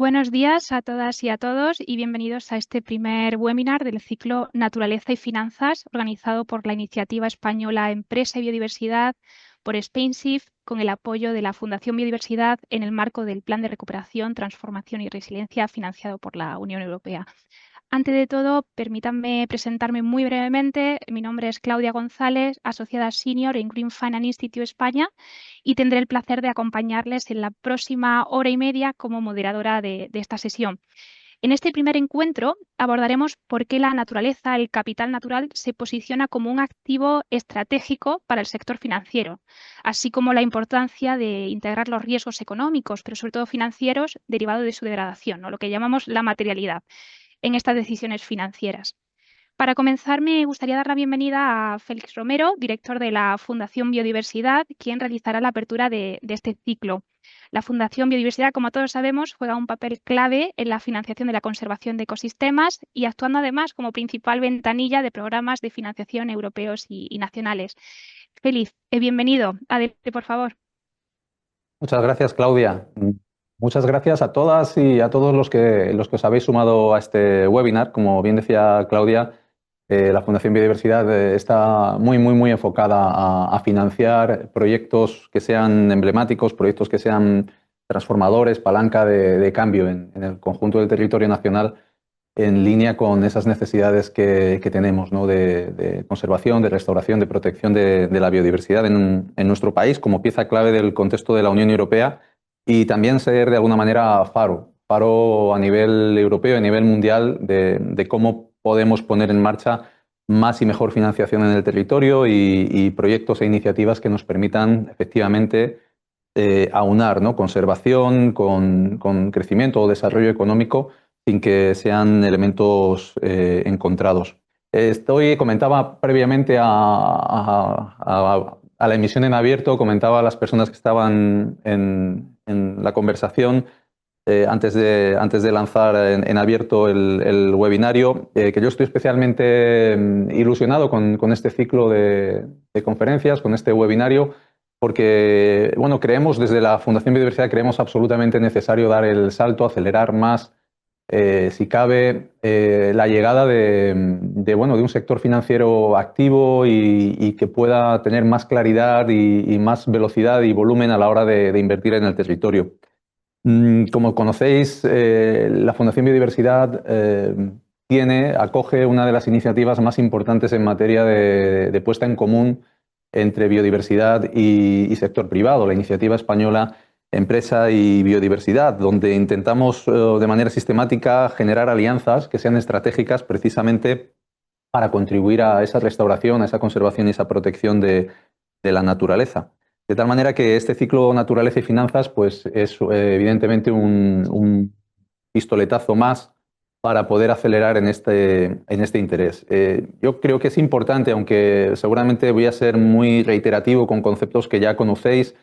Buenos días a todas y a todos y bienvenidos a este primer webinar del ciclo Naturaleza y Finanzas, organizado por la iniciativa española Empresa y Biodiversidad por SpainShift, con el apoyo de la Fundación Biodiversidad en el marco del Plan de Recuperación, Transformación y Resiliencia financiado por la Unión Europea. Antes de todo, permítanme presentarme muy brevemente. Mi nombre es Claudia González, asociada senior en Green Finance Institute España, y tendré el placer de acompañarles en la próxima hora y media como moderadora de esta sesión. En este primer encuentro abordaremos por qué la naturaleza, el capital natural, se posiciona como un activo estratégico para el sector financiero, así como la importancia de integrar los riesgos económicos, pero sobre todo financieros, derivados de su degradación, ¿no? Lo que llamamos la materialidad en estas decisiones financieras. Para comenzar, me gustaría dar la bienvenida a Félix Romero, director de la Fundación Biodiversidad, quien realizará la apertura de este ciclo. La Fundación Biodiversidad, como todos sabemos, juega un papel clave en la financiación de la conservación de ecosistemas y actuando además como principal ventanilla de programas de financiación europeos y nacionales. Félix, bienvenido. Adelante, por favor. Muchas gracias, Claudia. Muchas gracias a todas y a todos los que os habéis sumado a este webinar. Como bien decía Claudia, la Fundación Biodiversidad está muy enfocada a financiar proyectos que sean emblemáticos, proyectos que sean transformadores, palanca de cambio en el conjunto del territorio nacional, en línea con esas necesidades que tenemos, ¿no? de conservación, de restauración, de protección de la biodiversidad en nuestro país como pieza clave del contexto de la Unión Europea, y también ser de alguna manera faro a nivel europeo, a nivel mundial, de cómo podemos poner en marcha más y mejor financiación en el territorio y proyectos e iniciativas que nos permitan efectivamente aunar, ¿no? Conservación con crecimiento o desarrollo económico, sin que sean elementos encontrados. Comentaba previamente a la emisión en abierto, comentaba a las personas que estaban en la conversación antes de lanzar en abierto el webinario, que yo estoy especialmente ilusionado con este ciclo de conferencias, con este webinario, porque bueno, creemos desde la Fundación Biodiversidad, creemos absolutamente necesario dar el salto, acelerar más, si cabe, la llegada de un sector financiero activo y que pueda tener más claridad y más velocidad y volumen a la hora de invertir en el territorio. Como conocéis, la Fundación Biodiversidad acoge una de las iniciativas más importantes en materia de puesta en común entre biodiversidad y sector privado, la iniciativa española Empresa y Biodiversidad, donde intentamos de manera sistemática generar alianzas que sean estratégicas precisamente para contribuir a esa restauración, a esa conservación y esa protección de la naturaleza. De tal manera que este ciclo Naturaleza y Finanzas pues, es evidentemente un pistoletazo más para poder acelerar en este interés. Yo creo que es importante, aunque seguramente voy a ser muy reiterativo con conceptos que ya conocéis,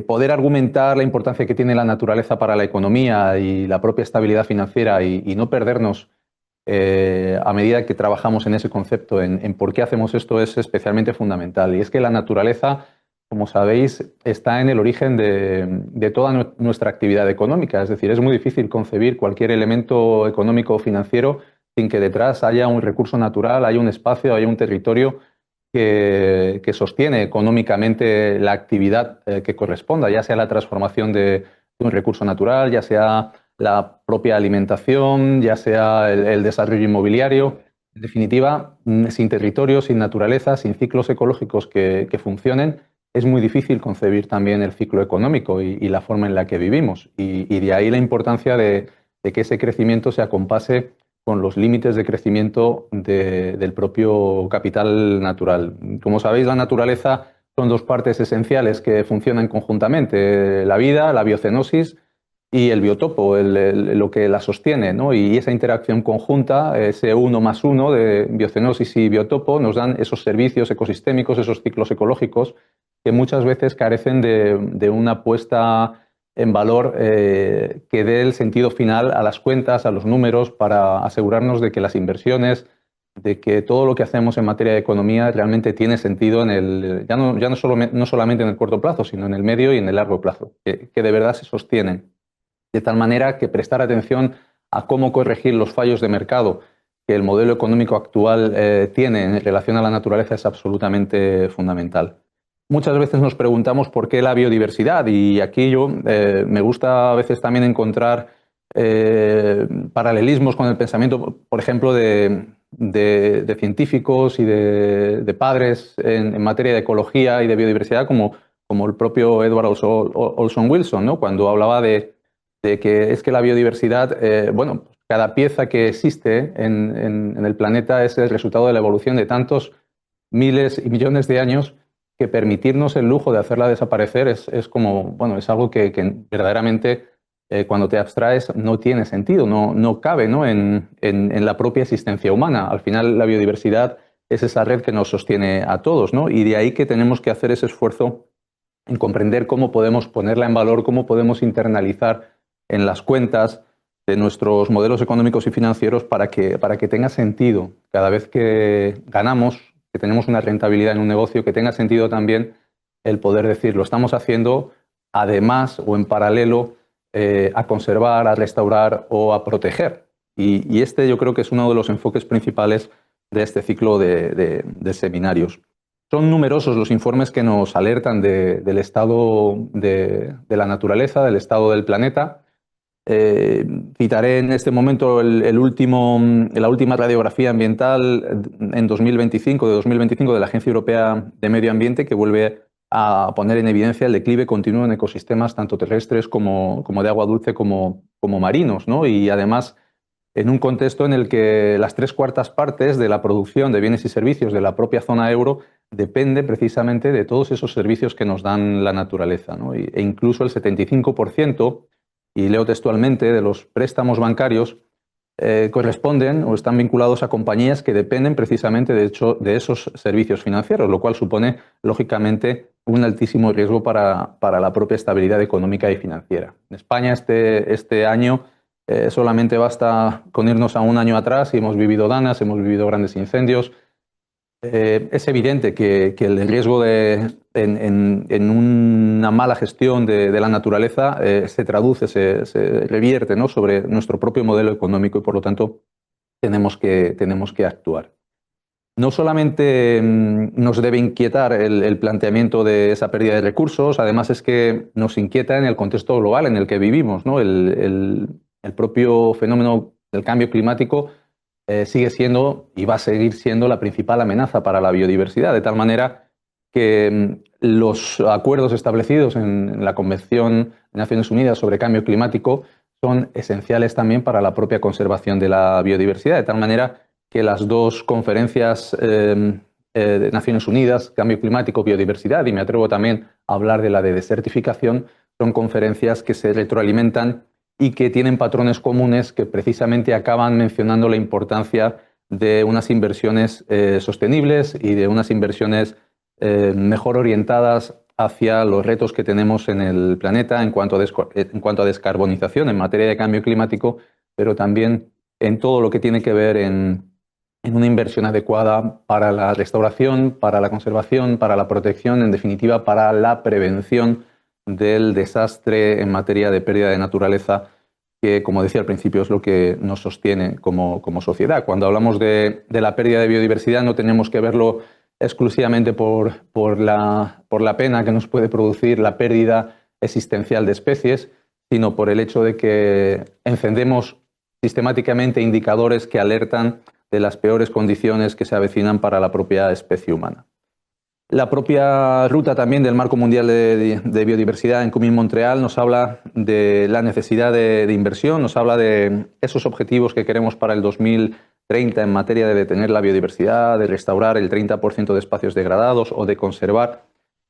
poder argumentar la importancia que tiene la naturaleza para la economía y la propia estabilidad financiera y no perdernos a medida que trabajamos en ese concepto, en por qué hacemos esto, es especialmente fundamental. Y es que la naturaleza, como sabéis, está en el origen de toda nuestra actividad económica. Es decir, es muy difícil concebir cualquier elemento económico o financiero sin que detrás haya un recurso natural, haya un espacio, haya un territorio que sostiene económicamente la actividad que corresponda, ya sea la transformación de un recurso natural, ya sea la propia alimentación, ya sea el desarrollo inmobiliario. En definitiva, sin territorio, sin naturaleza, sin ciclos ecológicos que funcionen, es muy difícil concebir también el ciclo económico y la forma en la que vivimos. Y de ahí la importancia de que ese crecimiento se acompase con los límites de crecimiento del propio capital natural. Como sabéis, la naturaleza son dos partes esenciales que funcionan conjuntamente: la vida, la biocenosis, y el biotopo, lo que la sostiene, ¿no? Y esa interacción conjunta, ese 1+1 de biocenosis y biotopo, nos dan esos servicios ecosistémicos, esos ciclos ecológicos que muchas veces carecen de una puesta en valor que dé el sentido final a las cuentas, a los números, para asegurarnos de que las inversiones, de que todo lo que hacemos en materia de economía realmente tiene sentido ya no solamente en el corto plazo, sino en el medio y en el largo plazo, que de verdad se sostienen. de tal manera que prestar atención a cómo corregir los fallos de mercado que el modelo económico actual tiene en relación a la naturaleza es absolutamente fundamental. Muchas veces nos preguntamos por qué la biodiversidad, y aquí yo me gusta a veces también encontrar paralelismos con el pensamiento, por ejemplo, de científicos y de padres en materia de ecología y de biodiversidad, como el propio Edward Olson Wilson, ¿no? Cuando hablaba de que es que la biodiversidad, bueno, cada pieza que existe en el planeta es el resultado de la evolución de tantos miles y millones de años, que permitirnos el lujo de hacerla desaparecer es como, bueno, es algo que verdaderamente cuando te abstraes no tiene sentido, no cabe, ¿no? En la propia existencia humana. Al final la biodiversidad es esa red que nos sostiene a todos, ¿no? Y de ahí que tenemos que hacer ese esfuerzo en comprender cómo podemos ponerla en valor, cómo podemos internalizar en las cuentas de nuestros modelos económicos y financieros para que tenga sentido cada vez que ganamos, que tenemos una rentabilidad en un negocio, que tenga sentido también el poder decir, lo estamos haciendo además o en paralelo a conservar, a restaurar o a proteger. Y este yo creo que es uno de los enfoques principales de este ciclo de seminarios. Son numerosos los informes que nos alertan del estado de la naturaleza, del estado del planeta. Citaré en este momento la última radiografía ambiental en 2025, de la Agencia Europea de Medio Ambiente, que vuelve a poner en evidencia el declive continuo en ecosistemas tanto terrestres como de agua dulce como marinos, ¿no? Y además en un contexto en el que las 3/4 partes de la producción de bienes y servicios de la propia zona euro depende precisamente de todos esos servicios que nos dan la naturaleza, ¿no? E incluso el 75%, y leo textualmente, de los préstamos bancarios corresponden o están vinculados a compañías que dependen precisamente de esos servicios financieros, lo cual supone, lógicamente, un altísimo riesgo para la propia estabilidad económica y financiera. En España este año solamente basta con irnos a un año atrás y hemos vivido danas, hemos vivido grandes incendios. Es evidente que el riesgo en una mala gestión de la naturaleza se traduce, se revierte, ¿no?, sobre nuestro propio modelo económico, y por lo tanto tenemos que actuar. No solamente nos debe inquietar el planteamiento de esa pérdida de recursos, además es que nos inquieta en el contexto global en el que vivimos, ¿no? El propio fenómeno del cambio climático sigue siendo y va a seguir siendo la principal amenaza para la biodiversidad, de tal manera que los acuerdos establecidos en la Convención de Naciones Unidas sobre Cambio Climático son esenciales también para la propia conservación de la biodiversidad, de tal manera que las dos conferencias de Naciones Unidas, Cambio Climático, Biodiversidad, y me atrevo también a hablar de la de desertificación, son conferencias que se retroalimentan y que tienen patrones comunes que precisamente acaban mencionando la importancia de unas inversiones sostenibles y de unas inversiones mejor orientadas hacia los retos que tenemos en el planeta en cuanto a descarbonización, en materia de cambio climático, pero también en todo lo que tiene que ver en una inversión adecuada para la restauración, para la conservación, para la protección, en definitiva, para la prevención del desastre en materia de pérdida de naturaleza, que, como decía al principio, es lo que nos sostiene como sociedad. Cuando hablamos de la pérdida de biodiversidad, no tenemos que verlo exclusivamente por la pena que nos puede producir la pérdida existencial de especies, sino por el hecho de que encendemos sistemáticamente indicadores que alertan de las peores condiciones que se avecinan para la propia especie humana. La propia ruta también del Marco Mundial de Biodiversidad en Kunming-Montreal nos habla de la necesidad de inversión, nos habla de esos objetivos que queremos para el 2030 en materia de detener la biodiversidad, de restaurar el 30% de espacios degradados o de conservar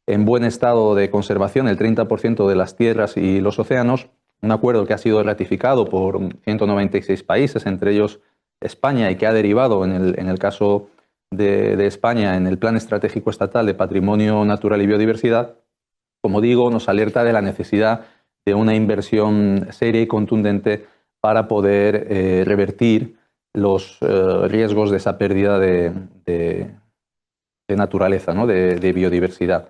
en buen estado de conservación el 30% de las tierras y los océanos. Un acuerdo que ha sido ratificado por 196 países, entre ellos España, y que ha derivado en el caso de España en el Plan Estratégico Estatal de Patrimonio Natural y Biodiversidad. Como digo, nos alerta de la necesidad de una inversión seria y contundente para poder revertir los riesgos de esa pérdida de naturaleza, ¿no?, de biodiversidad.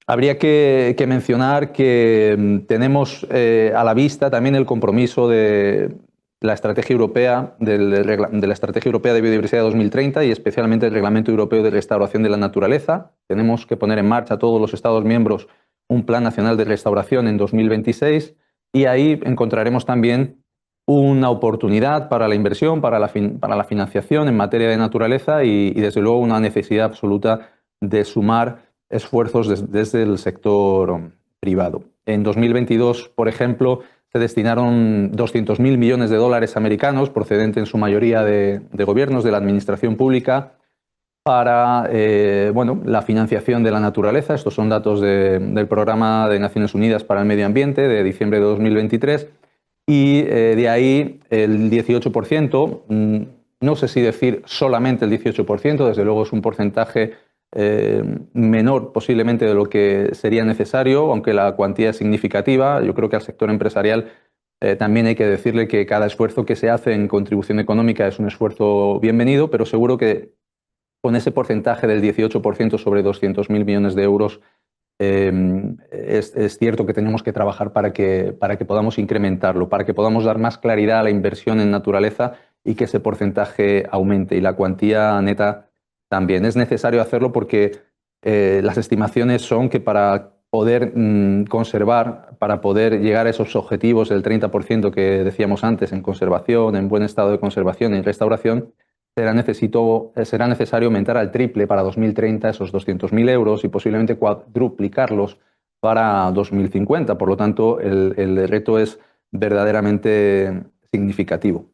Habría que mencionar que tenemos a la vista también el compromiso de la Estrategia Europea, de la Estrategia Europea de Biodiversidad 2030 y especialmente el Reglamento Europeo de Restauración de la Naturaleza. Tenemos que poner en marcha todos los Estados miembros un Plan Nacional de Restauración en 2026 y ahí encontraremos también una oportunidad para la inversión, para la financiación en materia de naturaleza y desde luego una necesidad absoluta de sumar esfuerzos desde el sector privado. En 2022, por ejemplo, se destinaron 200.000 millones de dólares americanos, procedentes en su mayoría de gobiernos, de la administración pública, para la financiación de la naturaleza. Estos son datos del Programa de Naciones Unidas para el Medio Ambiente de diciembre de 2023. Y de ahí el 18%, no sé si decir solamente el 18%, desde luego es un porcentaje menor posiblemente de lo que sería necesario, aunque la cuantía es significativa. Yo creo que al sector empresarial también hay que decirle que cada esfuerzo que se hace en contribución económica es un esfuerzo bienvenido, pero seguro que con ese porcentaje del 18% sobre 200.000 millones de euros es cierto que tenemos que trabajar para que podamos incrementarlo, para que podamos dar más claridad a la inversión en naturaleza y que ese porcentaje aumente y la cuantía neta también. Es necesario hacerlo porque las estimaciones son que para poder conservar, para poder llegar a esos objetivos del 30% que decíamos antes en conservación, en buen estado de conservación, en restauración, será necesario aumentar al triple para 2030 esos 200.000 euros y posiblemente cuadruplicarlos para 2050. Por lo tanto, el reto es verdaderamente significativo.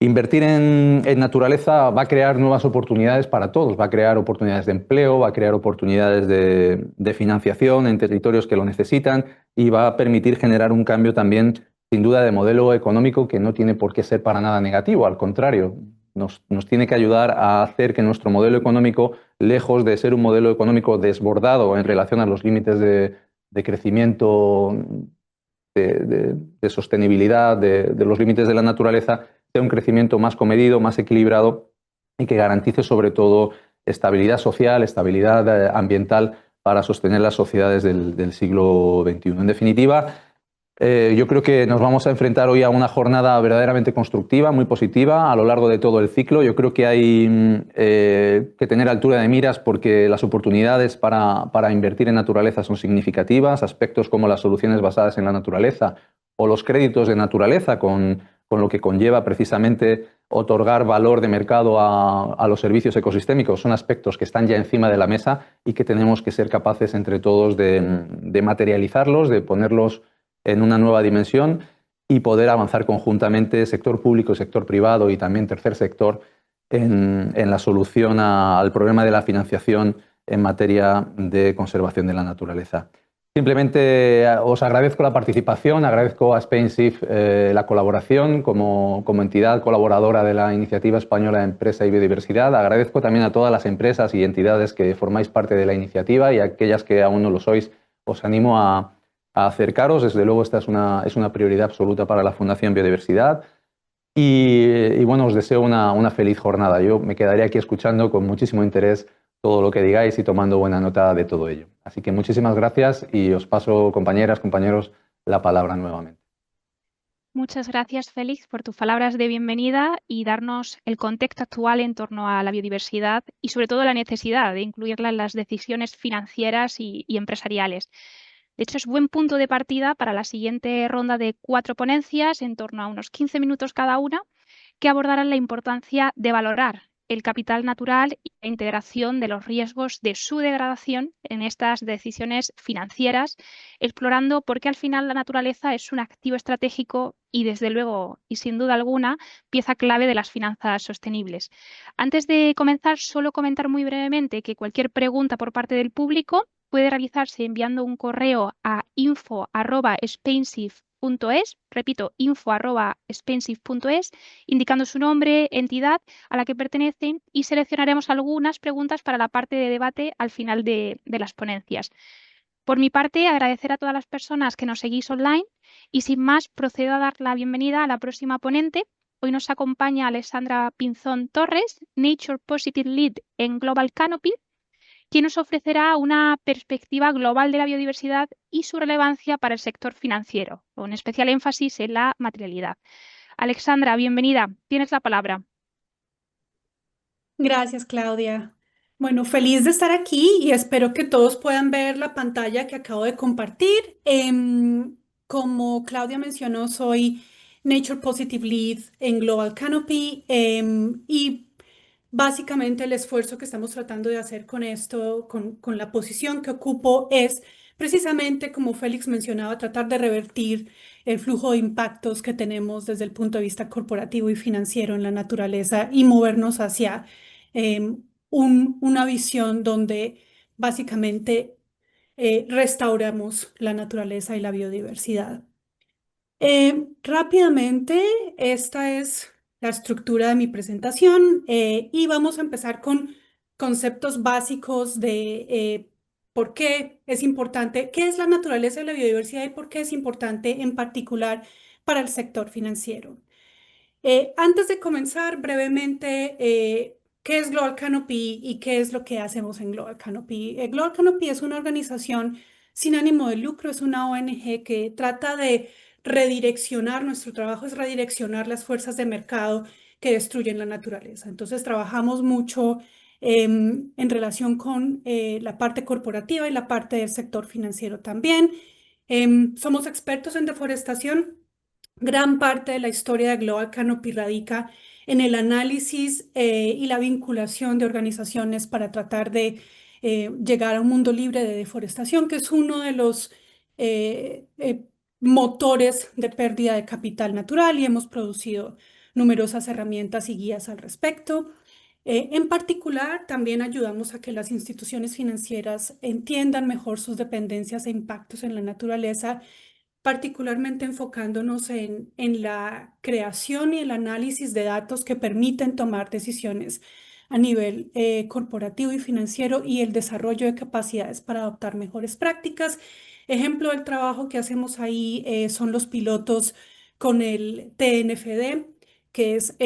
Invertir en naturaleza va a crear nuevas oportunidades para todos, va a crear oportunidades de empleo, va a crear oportunidades de financiación en territorios que lo necesitan y va a permitir generar un cambio también, sin duda, de modelo económico que no tiene por qué ser para nada negativo, al contrario, nos tiene que ayudar a hacer que nuestro modelo económico, lejos de ser un modelo económico desbordado en relación a los límites de crecimiento, de sostenibilidad, de los límites de la naturaleza, sea un crecimiento más comedido, más equilibrado y que garantice sobre todo estabilidad social, estabilidad ambiental para sostener las sociedades del siglo XXI. En definitiva, yo creo que nos vamos a enfrentar hoy a una jornada verdaderamente constructiva, muy positiva a lo largo de todo el ciclo. Yo creo que hay que tener altura de miras porque las oportunidades para invertir en naturaleza son significativas. Aspectos como las soluciones basadas en la naturaleza o los créditos de naturaleza con lo que conlleva precisamente otorgar valor de mercado a los servicios ecosistémicos son aspectos que están ya encima de la mesa y que tenemos que ser capaces entre todos de materializarlos, de ponerlos en una nueva dimensión y poder avanzar conjuntamente sector público, sector privado y también tercer sector en la solución al problema de la financiación en materia de conservación de la naturaleza. Simplemente os agradezco la participación, agradezco a SpainSIF la colaboración como entidad colaboradora de la Iniciativa Española de Empresa y Biodiversidad. Agradezco también a todas las empresas y entidades que formáis parte de la iniciativa y a aquellas que aún no lo sois, os animo a acercaros. Desde luego esta es una prioridad absoluta para la Fundación Biodiversidad y bueno, os deseo una feliz jornada. Yo me quedaré aquí escuchando con muchísimo interés todo lo que digáis y tomando buena nota de todo ello. Así que muchísimas gracias y os paso, compañeras, compañeros, la palabra nuevamente. Muchas gracias, Félix, por tus palabras de bienvenida y darnos el contexto actual en torno a la biodiversidad y sobre todo la necesidad de incluirla en las decisiones financieras y empresariales. De hecho, es buen punto de partida para la siguiente ronda de 4 ponencias, en torno a unos 15 minutos cada una, que abordarán la importancia de valorar el capital natural y la integración de los riesgos de su degradación en estas decisiones financieras, explorando por qué al final la naturaleza es un activo estratégico y desde luego y sin duda alguna pieza clave de las finanzas sostenibles. Antes de comenzar, solo comentar muy brevemente que cualquier pregunta por parte del público puede realizarse enviando un correo a info@spainsif.es, repito, info@spainsif.es, indicando su nombre, entidad a la que pertenecen y seleccionaremos algunas preguntas para la parte de debate al final de las ponencias. Por mi parte, agradecer a todas las personas que nos seguís online y sin más procedo a dar la bienvenida a la próxima ponente. Hoy nos acompaña Alessandra Pinzón Torres, Nature Positive Lead en Global Canopy, quien nos ofrecerá una perspectiva global de la biodiversidad y su relevancia para el sector financiero, con especial énfasis en la materialidad. Alexandra, bienvenida. Tienes la palabra. Gracias, Claudia. Bueno, feliz de estar aquí y espero que todos puedan ver la pantalla que acabo de compartir. Como Claudia mencionó, soy Nature Positive Lead en Global Canopy, y básicamente el esfuerzo que estamos tratando de hacer con esto, con la posición que ocupo, es precisamente, como Félix mencionaba, tratar de revertir el flujo de impactos que tenemos desde el punto de vista corporativo y financiero en la naturaleza y movernos hacia una visión donde básicamente restauramos la naturaleza y la biodiversidad. Rápidamente, esta es la estructura de mi presentación, y vamos a empezar con conceptos básicos de por qué es importante, qué es la naturaleza y la biodiversidad y por qué es importante en particular para el sector financiero. Antes de comenzar brevemente, ¿qué es Global Canopy y qué es lo que hacemos en Global Canopy? Global Canopy es una organización sin ánimo de lucro, es una ONG que trata de redireccionar, nuestro trabajo es redireccionar las fuerzas de mercado que destruyen la naturaleza. Entonces trabajamos mucho en relación con la parte corporativa y la parte del sector financiero también. Somos expertos en deforestación. Gran parte de la historia de Global Canopy radica en el análisis y la vinculación de organizaciones para tratar de llegar a un mundo libre de deforestación, que es uno de los motores de pérdida de capital natural, y hemos producido numerosas herramientas y guías al respecto. En particular, también ayudamos a que las instituciones financieras entiendan mejor sus dependencias e impactos en la naturaleza, particularmente enfocándonos en la creación y el análisis de datos que permiten tomar decisiones a nivel corporativo y financiero, y el desarrollo de capacidades para adoptar mejores prácticas. Ejemplo del trabajo que hacemos ahí son los pilotos con el TNFD, que es,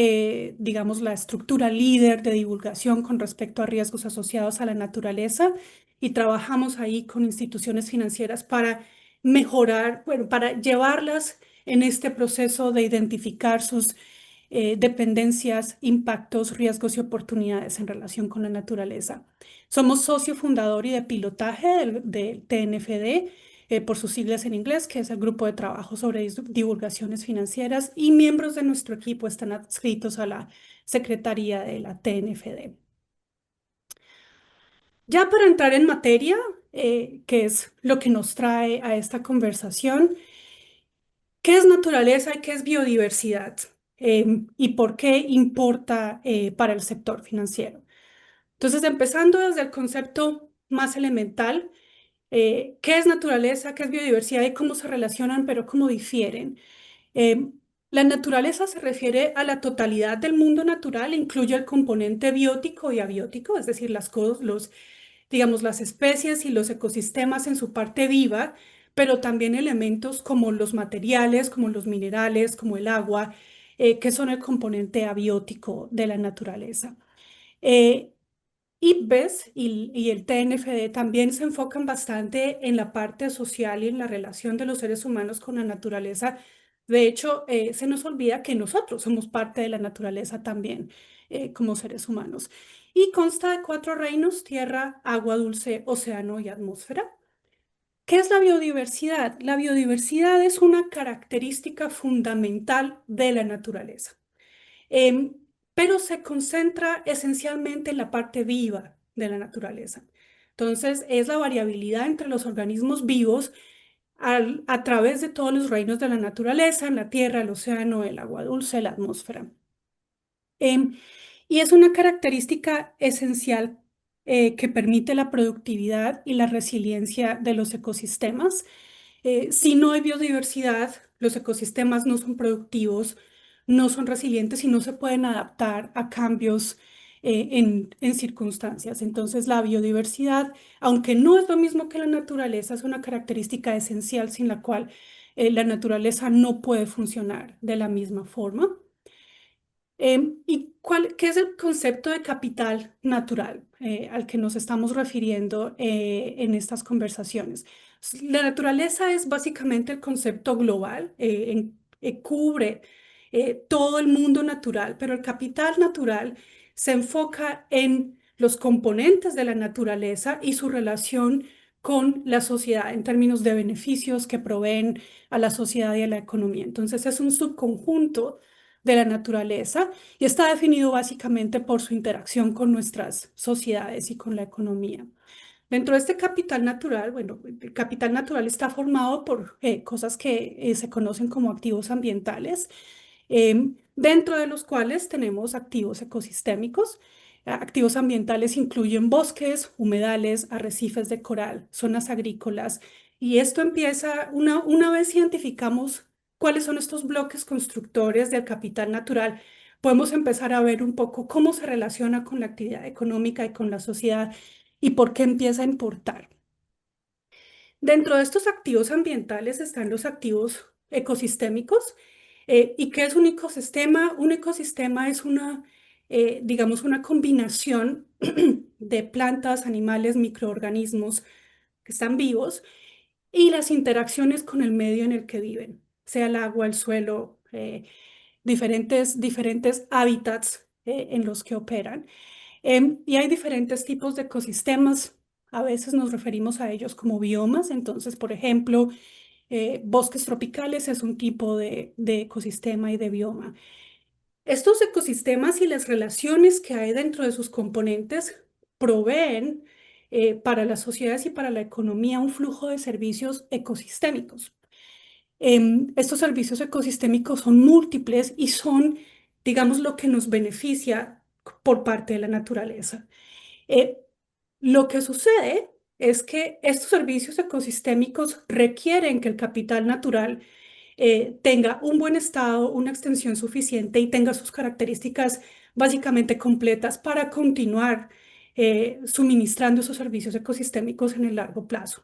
digamos, la estructura líder de divulgación con respecto a riesgos asociados a la naturaleza, y trabajamos ahí con instituciones financieras para mejorar, bueno, para llevarlas en este proceso de identificar sus dependencias, impactos, riesgos y oportunidades en relación con la naturaleza. Somos socio fundador y de pilotaje del TNFD, por sus siglas en inglés, que es el Grupo de Trabajo sobre Divulgaciones Financieras, y miembros de nuestro equipo están adscritos a la Secretaría de la TNFD. Ya para entrar en materia, que es lo que nos trae a esta conversación, ¿qué es naturaleza y qué es biodiversidad? ¿Y por qué importa para el sector financiero? Entonces, empezando desde el concepto más elemental, ¿qué es naturaleza, qué es biodiversidad y cómo se relacionan, pero cómo difieren? Eh, la naturaleza se refiere a la totalidad del mundo natural, incluye el componente biótico y abiótico, es decir, las cosas, digamos, las especies y los ecosistemas en su parte viva, pero también elementos como los materiales, como los minerales, como el agua, que son el componente abiótico de la naturaleza. Eh, IPBES y el TNFD también se enfocan bastante en la parte social y en la relación de los seres humanos con la naturaleza. De hecho, se nos olvida que nosotros somos parte de la naturaleza también, como seres humanos. Y consta de 4 reinos: tierra, agua dulce, océano y atmósfera. ¿Qué es la biodiversidad? La biodiversidad es una característica fundamental de la naturaleza. Em, pero se concentra esencialmente en la parte viva de la naturaleza. Entonces, es la variabilidad entre los organismos vivos a través de todos los reinos de la naturaleza, en la tierra, el océano, el agua dulce, la atmósfera. Em, y es una característica esencial que permite la productividad y la resiliencia de los ecosistemas. Si no hay biodiversidad, los ecosistemas no son productivos, no son resilientes y no se pueden adaptar a cambios en circunstancias. Entonces, la biodiversidad, aunque no es lo mismo que la naturaleza, es una característica esencial sin la cual la naturaleza no puede funcionar de la misma forma. ¿Qué es el concepto de capital natural al que nos estamos refiriendo en estas conversaciones? La naturaleza es básicamente el concepto global, cubre todo el mundo natural, pero el capital natural se enfoca en los componentes de la naturaleza y su relación con la sociedad en términos de beneficios que proveen a la sociedad y a la economía. Entonces es un subconjunto de la naturaleza y está definido básicamente por su interacción con nuestras sociedades y con la economía. Dentro de este capital natural, bueno, el capital natural está formado por cosas que se conocen como activos ambientales, dentro de los cuales tenemos activos ecosistémicos. Activos ambientales incluyen bosques, humedales, arrecifes de coral, zonas agrícolas, y esto empieza, una vez identificamos cuáles son estos bloques constructores del capital natural, podemos empezar a ver un poco cómo se relaciona con la actividad económica y con la sociedad y por qué empieza a importar. Dentro de estos activos ambientales están los activos ecosistémicos. ¿Y qué es un ecosistema? Un ecosistema es digamos, una combinación de plantas, animales, microorganismos que están vivos y las interacciones con el medio en el que viven, sea el agua, el suelo, diferentes hábitats en los que operan. Y hay diferentes tipos de ecosistemas. A veces nos referimos a ellos como biomas. Entonces, por ejemplo, bosques tropicales es un tipo de ecosistema y de bioma. Estos ecosistemas y las relaciones que hay dentro de sus componentes proveen para las sociedades y para la economía un flujo de servicios ecosistémicos. Estos servicios ecosistémicos son múltiples y son, digamos, lo que nos beneficia por parte de la naturaleza. Eh, lo que sucede es que estos servicios ecosistémicos requieren que el capital natural tenga un buen estado, una extensión suficiente y tenga sus características básicamente completas para continuar suministrando esos servicios ecosistémicos en el largo plazo.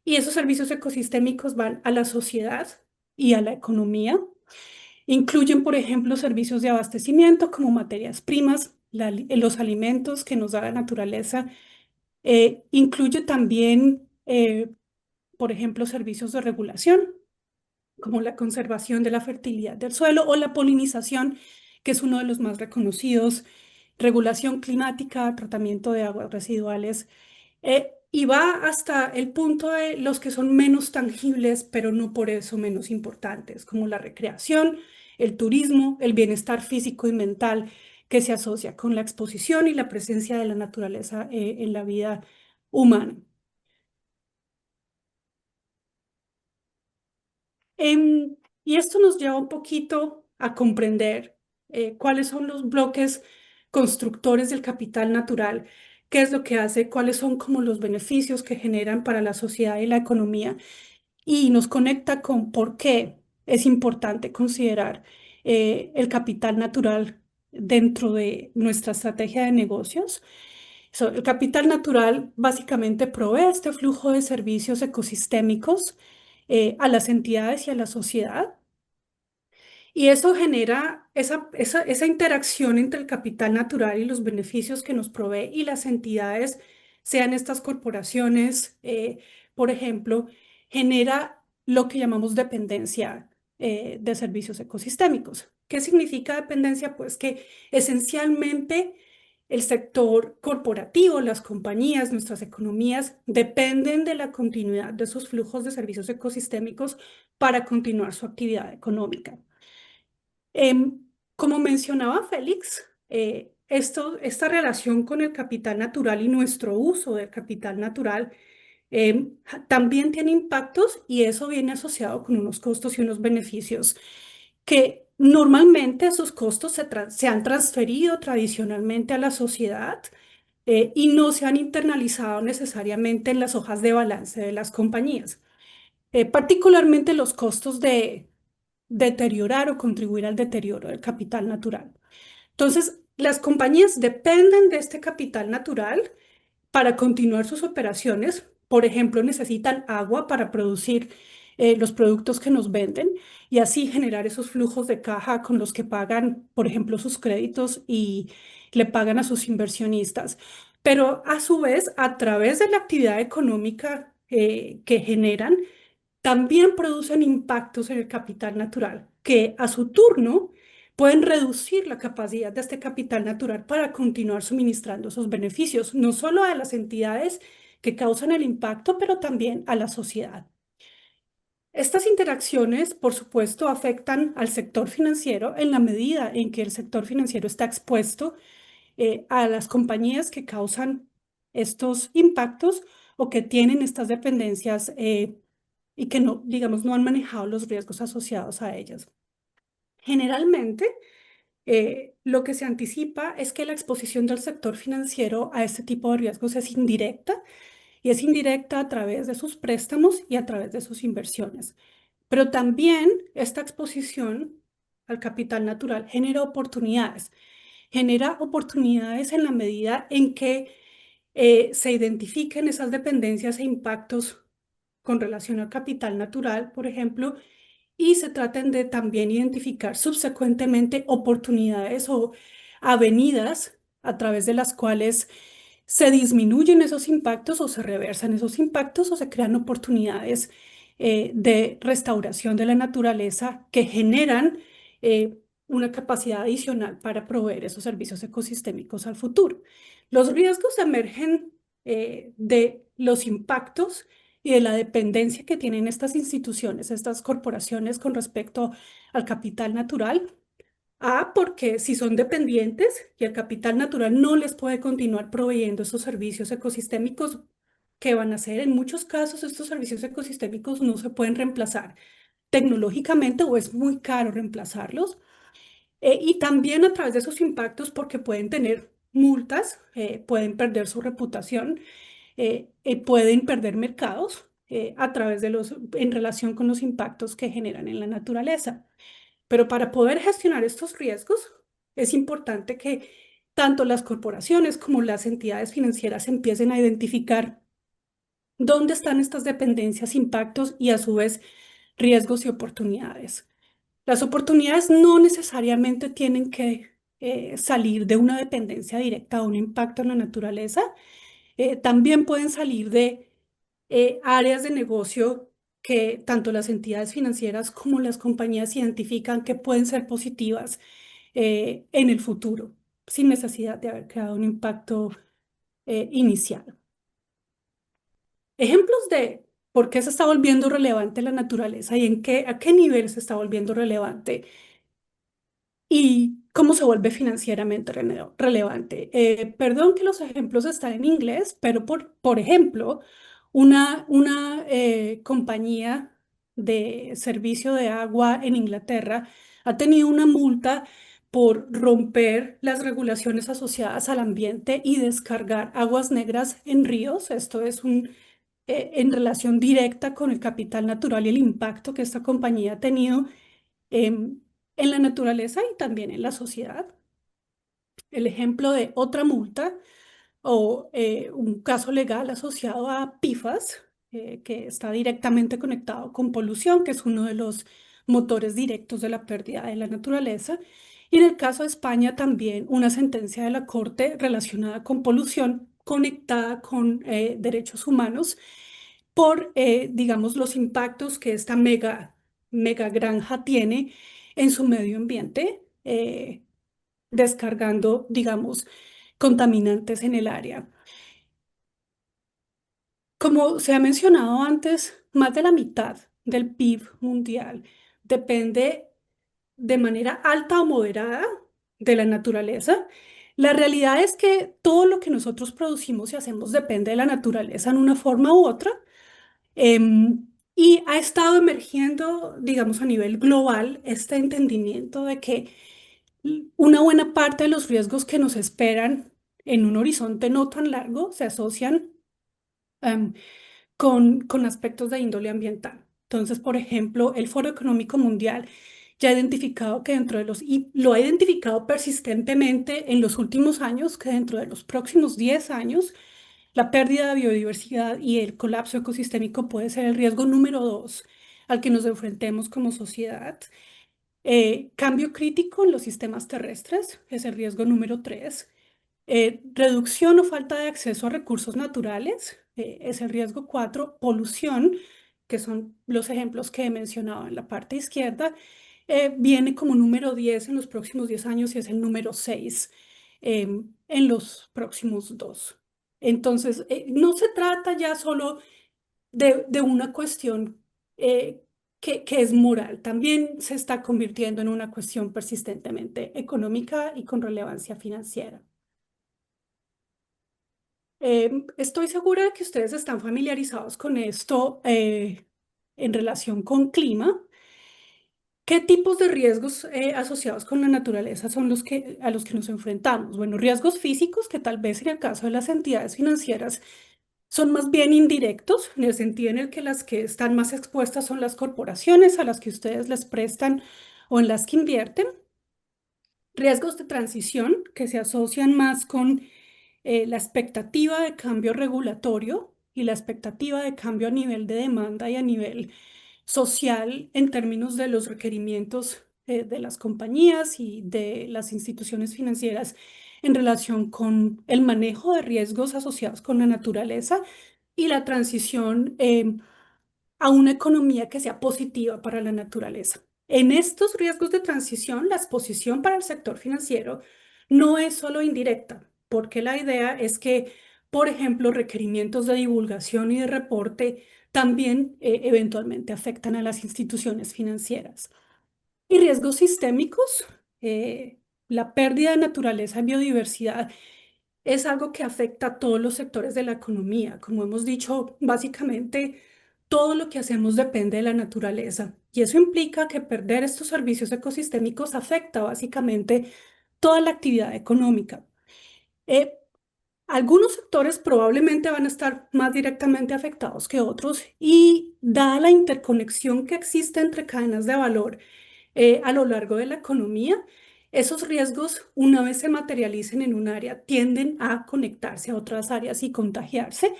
Y esos servicios ecosistémicos van a la sociedad y a la economía. Incluyen, por ejemplo, servicios de abastecimiento como materias primas, los alimentos que nos da la naturaleza. Incluye también, por ejemplo, servicios de regulación, como la conservación de la fertilidad del suelo o la polinización, que es uno de los más reconocidos, regulación climática, tratamiento de aguas residuales, y va hasta el punto de los que son menos tangibles, pero no por eso menos importantes, como la recreación, el turismo, el bienestar físico y mental que se asocia con la exposición y la presencia de la naturaleza en la vida humana. Y esto nos lleva un poquito a comprender cuáles son los bloques constructores del capital natural, qué es lo que hace, cuáles son como los beneficios que generan para la sociedad y la economía, y nos conecta con por qué es importante considerar el capital natural dentro de nuestra estrategia de negocios. El capital natural básicamente provee este flujo de servicios ecosistémicos a las entidades y a la sociedad. Y eso genera esa interacción entre el capital natural y los beneficios que nos provee y las entidades, sean estas corporaciones, por ejemplo, genera lo que llamamos dependencia de servicios ecosistémicos. ¿Qué significa dependencia? Pues que esencialmente el sector corporativo, las compañías, nuestras economías dependen de la continuidad de esos flujos de servicios ecosistémicos para continuar su actividad económica. Como mencionaba Félix, esta relación con el capital natural y nuestro uso del capital natural también tiene impactos y eso viene asociado con unos costos y unos beneficios que normalmente esos costos se han transferido tradicionalmente a la sociedad y no se han internalizado necesariamente en las hojas de balance de las compañías. Particularmente los costos de deteriorar o contribuir al deterioro del capital natural. Entonces, las compañías dependen de este capital natural para continuar sus operaciones. Por ejemplo, necesitan agua para producir los productos que nos venden y así generar esos flujos de caja con los que pagan, por ejemplo, sus créditos y le pagan a sus inversionistas. Pero a su vez, a través de la actividad económica que generan, también producen impactos en el capital natural, que a su turno pueden reducir la capacidad de este capital natural para continuar suministrando esos beneficios, no solo a las entidades que causan el impacto, pero también a la sociedad. Estas interacciones, por supuesto, afectan al sector financiero en la medida en que el sector financiero está expuesto a las compañías que causan estos impactos o que tienen estas dependencias y que no, digamos, no han manejado los riesgos asociados a ellas. Generalmente, lo que se anticipa es que la exposición del sector financiero a este tipo de riesgos es indirecta y es indirecta a través de sus préstamos y a través de sus inversiones. Pero también esta exposición al capital natural genera oportunidades. Genera oportunidades en la medida en que se identifiquen esas dependencias e impactos con relación al capital natural, por ejemplo, y se traten de también identificar subsecuentemente oportunidades o avenidas a través de las cuales se disminuyen esos impactos o se reversan esos impactos o se crean oportunidades de restauración de la naturaleza que generan una capacidad adicional para proveer esos servicios ecosistémicos al futuro. Los riesgos emergen de los impactos y de la dependencia que tienen estas instituciones, estas corporaciones con respecto al capital natural. Porque si son dependientes y el capital natural no les puede continuar proveyendo esos servicios ecosistémicos, ¿qué van a hacer? En muchos casos estos servicios ecosistémicos no se pueden reemplazar tecnológicamente o es muy caro reemplazarlos. Y también a través de esos impactos porque pueden tener multas, pueden perder su reputación, pueden perder mercados a través de en relación con los impactos que generan en la naturaleza. Pero para poder gestionar estos riesgos, es importante que tanto las corporaciones como las entidades financieras empiecen a identificar dónde están estas dependencias, impactos y a su vez riesgos y oportunidades. Las oportunidades no necesariamente tienen que salir de una dependencia directa o un impacto en la naturaleza. También pueden salir de áreas de negocio que tanto las entidades financieras como las compañías identifican que pueden ser positivas en el futuro, sin necesidad de haber creado un impacto inicial. Ejemplos de por qué se está volviendo relevante la naturaleza y a qué nivel se está volviendo relevante y cómo se vuelve financieramente relevante. Perdón que los ejemplos están en inglés, pero por ejemplo, una compañía de servicio de agua en Inglaterra ha tenido una multa por romper las regulaciones asociadas al ambiente y descargar aguas negras en ríos. Esto es en relación directa con el capital natural y el impacto que esta compañía ha tenido en la naturaleza y también en la sociedad. El ejemplo de otra multa o un caso legal asociado a PFAS, que está directamente conectado con polución, que es uno de los motores directos de la pérdida de la naturaleza. Y en el caso de España también una sentencia de la Corte relacionada con polución conectada con derechos humanos por, digamos, los impactos que esta mega granja tiene en su medio ambiente, descargando, digamos, contaminantes en el área. Como se ha mencionado antes, más de la mitad del PIB mundial depende de manera alta o moderada de la naturaleza. La realidad es que todo lo que nosotros producimos y hacemos depende de la naturaleza en una forma u otra. Y ha estado emergiendo, digamos, a nivel global este entendimiento de que una buena parte de los riesgos que nos esperan en un horizonte no tan largo se asocian con aspectos de índole ambiental. Entonces, por ejemplo, el Foro Económico Mundial ya ha identificado que y lo ha identificado persistentemente en los últimos años, que dentro de los próximos 10 años, la pérdida de biodiversidad y el colapso ecosistémico puede ser el riesgo número 2 al que nos enfrentemos como sociedad. Cambio crítico en los sistemas terrestres es el riesgo número 3. Reducción o falta de acceso a recursos naturales es el riesgo 4. Polución, que son los ejemplos que he mencionado en la parte izquierda, viene como número 10 en los próximos 10 años y es el número 6 en los próximos 2. Entonces, no se trata ya solo de una cuestión que es moral, también se está convirtiendo en una cuestión persistentemente económica y con relevancia financiera. Estoy segura de que ustedes están familiarizados con esto en relación con clima. ¿Qué tipos de riesgos asociados con la naturaleza son a los que nos enfrentamos? Bueno, riesgos físicos, que tal vez en el caso de las entidades financieras son más bien indirectos, en el sentido en el que las que están más expuestas son las corporaciones a las que ustedes les prestan o en las que invierten. Riesgos de transición, que se asocian más con la expectativa de cambio regulatorio y la expectativa de cambio a nivel de demanda y a nivel social en términos de los requerimientos de las compañías y de las instituciones financieras en relación con el manejo de riesgos asociados con la naturaleza y la transición a una economía que sea positiva para la naturaleza. En estos riesgos de transición, la exposición para el sector financiero no es solo indirecta, porque la idea es que, por ejemplo, requerimientos de divulgación y de reporte también eventualmente afectan a las instituciones financieras. Y riesgos sistémicos, la pérdida de naturaleza y biodiversidad es algo que afecta a todos los sectores de la economía. Como hemos dicho, básicamente todo lo que hacemos depende de la naturaleza y eso implica que perder estos servicios ecosistémicos afecta básicamente toda la actividad económica. Eh, Algunos sectores probablemente van a estar más directamente afectados que otros y dada la interconexión que existe entre cadenas de valor a lo largo de la economía, esos riesgos, una vez se materialicen en un área, tienden a conectarse a otras áreas y contagiarse.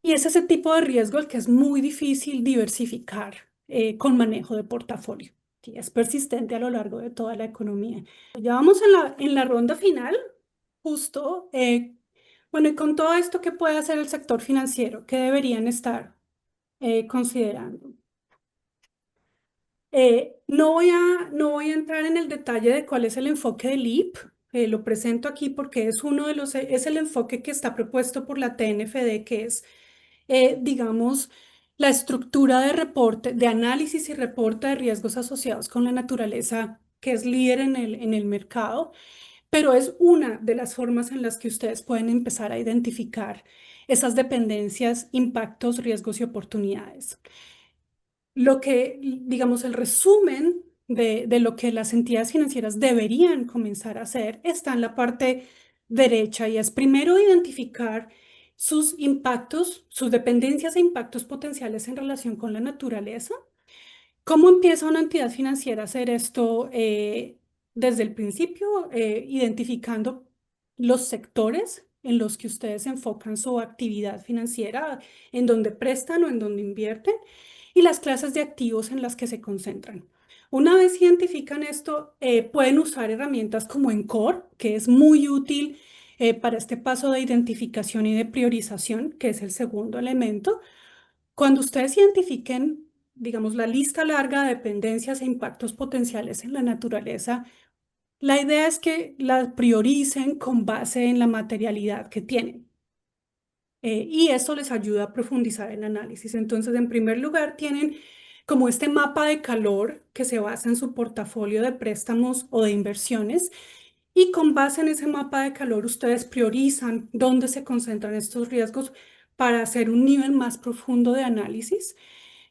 Y es ese tipo de riesgo el que es muy difícil diversificar con manejo de portafolio. Sí, es persistente a lo largo de toda la economía. Ya vamos en la ronda final, justo. Bueno, y con todo esto, ¿qué puede hacer el sector financiero? ¿Qué deberían estar considerando? No voy a entrar en el detalle de cuál es el enfoque del LEAP. Lo presento aquí porque es el enfoque que está propuesto por la TNFD, que es, digamos, la estructura de reporte, de análisis y reporte de riesgos asociados con la naturaleza, que es líder en el mercado, pero es una de las formas en las que ustedes pueden empezar a identificar esas dependencias, impactos, riesgos y oportunidades. Lo que, digamos, el resumen de lo que las entidades financieras deberían comenzar a hacer está en la parte derecha y es primero identificar sus impactos, sus dependencias e impactos potenciales en relación con la naturaleza. ¿Cómo empieza una entidad financiera a hacer esto desde el principio? Identificando los sectores en los que ustedes enfocan su actividad financiera, en donde prestan o en donde invierten, y las clases de activos en las que se concentran. Una vez identifican esto, pueden usar herramientas como Encore, que es muy útil para este paso de identificación y de priorización, que es el segundo elemento. Cuando ustedes identifiquen, digamos, la lista larga de dependencias e impactos potenciales en la naturaleza, la idea es que las prioricen con base en la materialidad que tienen. Y eso les ayuda a profundizar en análisis. Entonces, en primer lugar, tienen como este mapa de calor que se basa en su portafolio de préstamos o de inversiones. Y con base en ese mapa de calor, ustedes priorizan dónde se concentran estos riesgos para hacer un nivel más profundo de análisis.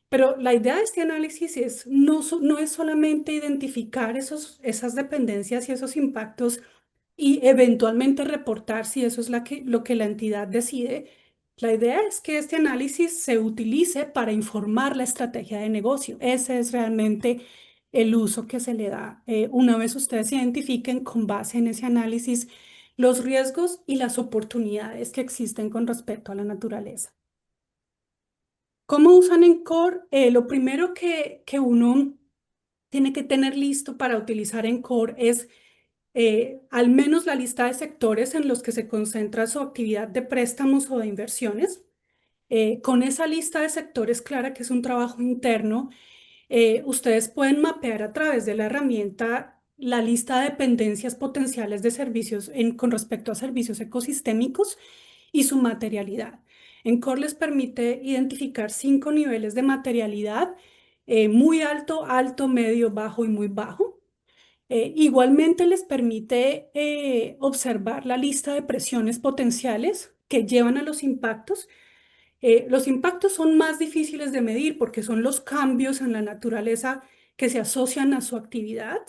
Pero la idea de este análisis no es solamente identificar esas dependencias y esos impactos y eventualmente reportar si eso es lo que la entidad decide. La idea es que este análisis se utilice para informar la estrategia de negocio. Ese es realmente el uso que se le da. Una vez ustedes identifiquen con base en ese análisis los riesgos y las oportunidades que existen con respecto a la naturaleza. ¿Cómo usan Encore? Lo primero que uno tiene que tener listo para utilizar Encore es al menos la lista de sectores en los que se concentra su actividad de préstamos o de inversiones. Con esa lista de sectores clara, que es un trabajo interno, ustedes pueden mapear a través de la herramienta la lista de dependencias potenciales de servicios con respecto a servicios ecosistémicos y su materialidad. Encore les permite identificar 5 niveles de materialidad: muy alto, alto, medio, bajo y muy bajo. Igualmente les permite observar la lista de presiones potenciales que llevan a los impactos. Los impactos son más difíciles de medir porque son los cambios en la naturaleza que se asocian a su actividad,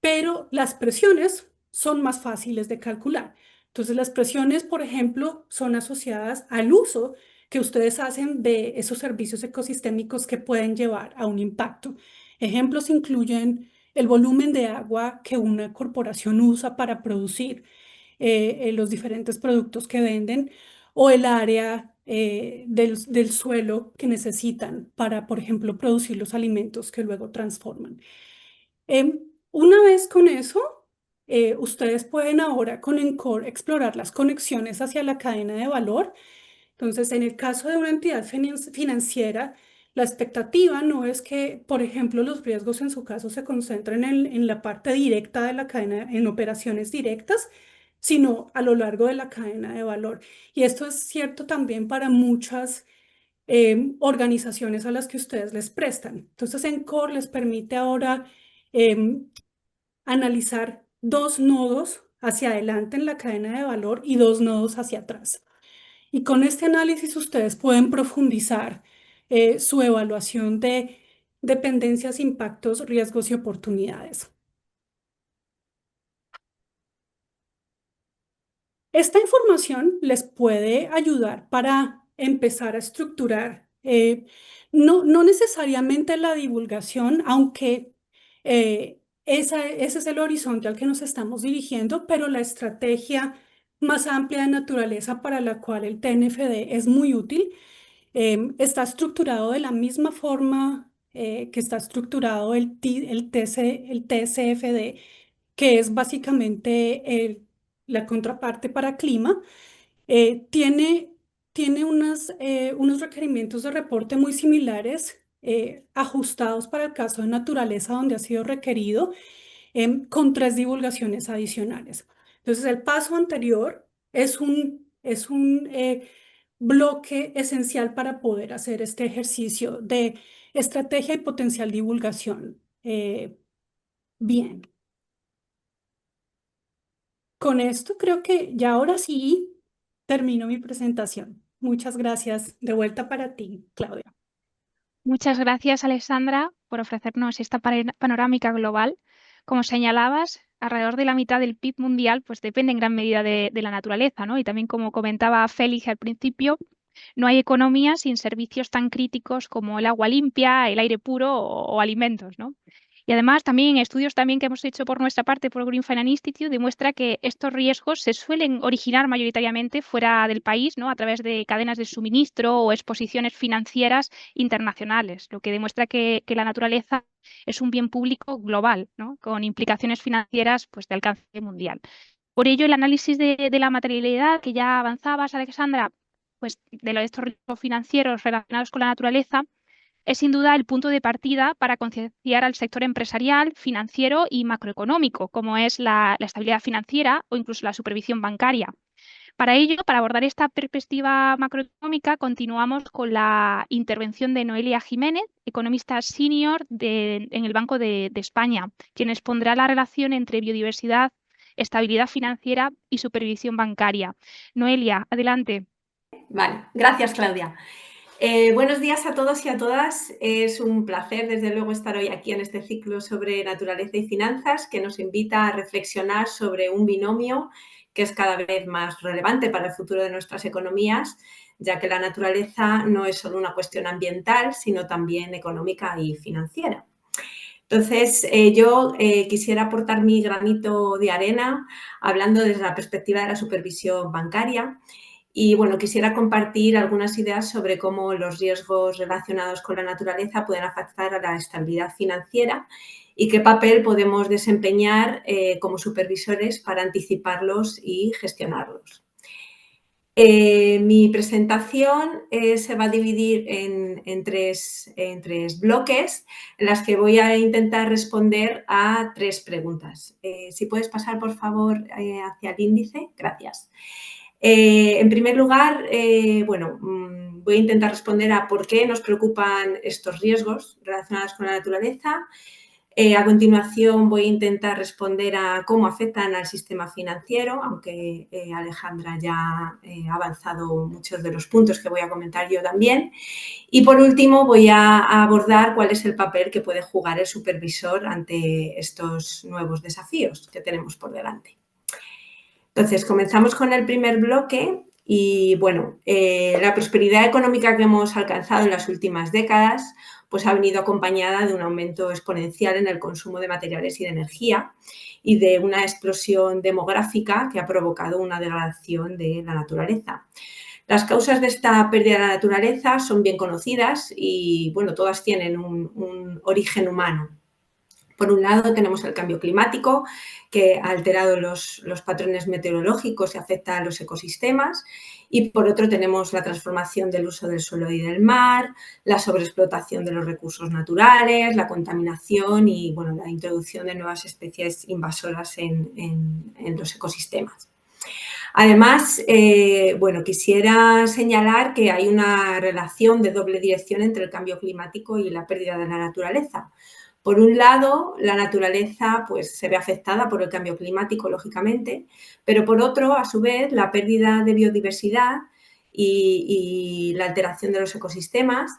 pero las presiones son más fáciles de calcular. Entonces, las presiones, por ejemplo, son asociadas al uso que ustedes hacen de esos servicios ecosistémicos que pueden llevar a un impacto. Ejemplos incluyen el volumen de agua que una corporación usa para producir los diferentes productos que venden, o el área del suelo que necesitan para, por ejemplo, producir los alimentos que luego transforman. Una vez con eso, ustedes pueden ahora con Encore explorar las conexiones hacia la cadena de valor. Entonces, en el caso de una entidad financiera, la expectativa no es que, por ejemplo, los riesgos en su caso se concentren en la parte directa de la cadena, en operaciones directas, sino a lo largo de la cadena de valor. Y esto es cierto también para muchas organizaciones a las que ustedes les prestan. Entonces, Encore les permite ahora analizar 2 nodos hacia adelante en la cadena de valor y 2 nodos hacia atrás. Y con este análisis ustedes pueden profundizar su evaluación de dependencias, impactos, riesgos y oportunidades. Esta información les puede ayudar para empezar a estructurar, no necesariamente la divulgación, aunque ese es el horizonte al que nos estamos dirigiendo, pero la estrategia más amplia de naturaleza para la cual el TNFD es muy útil. Está estructurado de la misma forma que está estructurado el TCFD, que es básicamente la contraparte para clima. Tiene unos requerimientos de reporte muy similares, ajustados para el caso de naturaleza donde ha sido requerido, con 3 divulgaciones adicionales. Entonces, el paso anterior es un bloque esencial para poder hacer este ejercicio de estrategia y potencial divulgación. Bien. Con esto creo que ya ahora sí termino mi presentación. Muchas gracias. De vuelta para ti, Claudia. Muchas gracias, Alexandra, por ofrecernos esta panorámica global. Como señalabas, alrededor de la mitad del PIB mundial pues, depende en gran medida de la naturaleza, ¿no? Y también, como comentaba Félix al principio, no hay economía sin servicios tan críticos como el agua limpia, el aire puro o alimentos, ¿no? Y además, también estudios también que hemos hecho por nuestra parte por Green Finance Institute demuestra que estos riesgos se suelen originar mayoritariamente fuera del país, ¿no? A través de cadenas de suministro o exposiciones financieras internacionales, lo que demuestra que la naturaleza es un bien público global, ¿no? Con implicaciones financieras pues, de alcance mundial. Por ello, el análisis de la materialidad que ya avanzabas, Alexandra, pues de estos riesgos financieros relacionados con la naturaleza, es sin duda el punto de partida para concienciar al sector empresarial, financiero y macroeconómico, como es la estabilidad financiera o incluso la supervisión bancaria. Para ello, para abordar esta perspectiva macroeconómica, continuamos con la intervención de Noelia Jiménez, economista senior en el Banco de España, quien expondrá la relación entre biodiversidad, estabilidad financiera y supervisión bancaria. Noelia, adelante. Vale, gracias, Claudia. Buenos días a todos y a todas. Es un placer, desde luego, estar hoy aquí en este ciclo sobre naturaleza y finanzas, que nos invita a reflexionar sobre un binomio que es cada vez más relevante para el futuro de nuestras economías, ya que la naturaleza no es solo una cuestión ambiental, sino también económica y financiera. Entonces, yo quisiera aportar mi granito de arena hablando desde la perspectiva de la supervisión bancaria. Y bueno, quisiera compartir algunas ideas sobre cómo los riesgos relacionados con la naturaleza pueden afectar a la estabilidad financiera y qué papel podemos desempeñar como supervisores para anticiparlos y gestionarlos. Mi presentación se va a dividir en tres bloques en las que voy a intentar responder a 3 preguntas. Si puedes pasar, por favor, hacia el índice. Gracias. En primer lugar, voy a intentar responder a por qué nos preocupan estos riesgos relacionados con la naturaleza. A continuación, voy a intentar responder a cómo afectan al sistema financiero, aunque Alejandra ya ha avanzado muchos de los puntos que voy a comentar yo también. Y por último, voy a abordar cuál es el papel que puede jugar el supervisor ante estos nuevos desafíos que tenemos por delante. Entonces, comenzamos con el primer bloque y, bueno, la prosperidad económica que hemos alcanzado en las últimas décadas pues ha venido acompañada de un aumento exponencial en el consumo de materiales y de energía y de una explosión demográfica que ha provocado una degradación de la naturaleza. Las causas de esta pérdida de la naturaleza son bien conocidas y, bueno, todas tienen un origen humano. Por un lado, tenemos el cambio climático, que ha alterado los patrones meteorológicos y afecta a los ecosistemas. Y por otro, tenemos la transformación del uso del suelo y del mar, la sobreexplotación de los recursos naturales, la contaminación y, bueno, la introducción de nuevas especies invasoras en los ecosistemas. Además, quisiera señalar que hay una relación de doble dirección entre el cambio climático y la pérdida de la naturaleza. Por un lado, la naturaleza pues, se ve afectada por el cambio climático, lógicamente, pero por otro, a su vez, la pérdida de biodiversidad y la alteración de los ecosistemas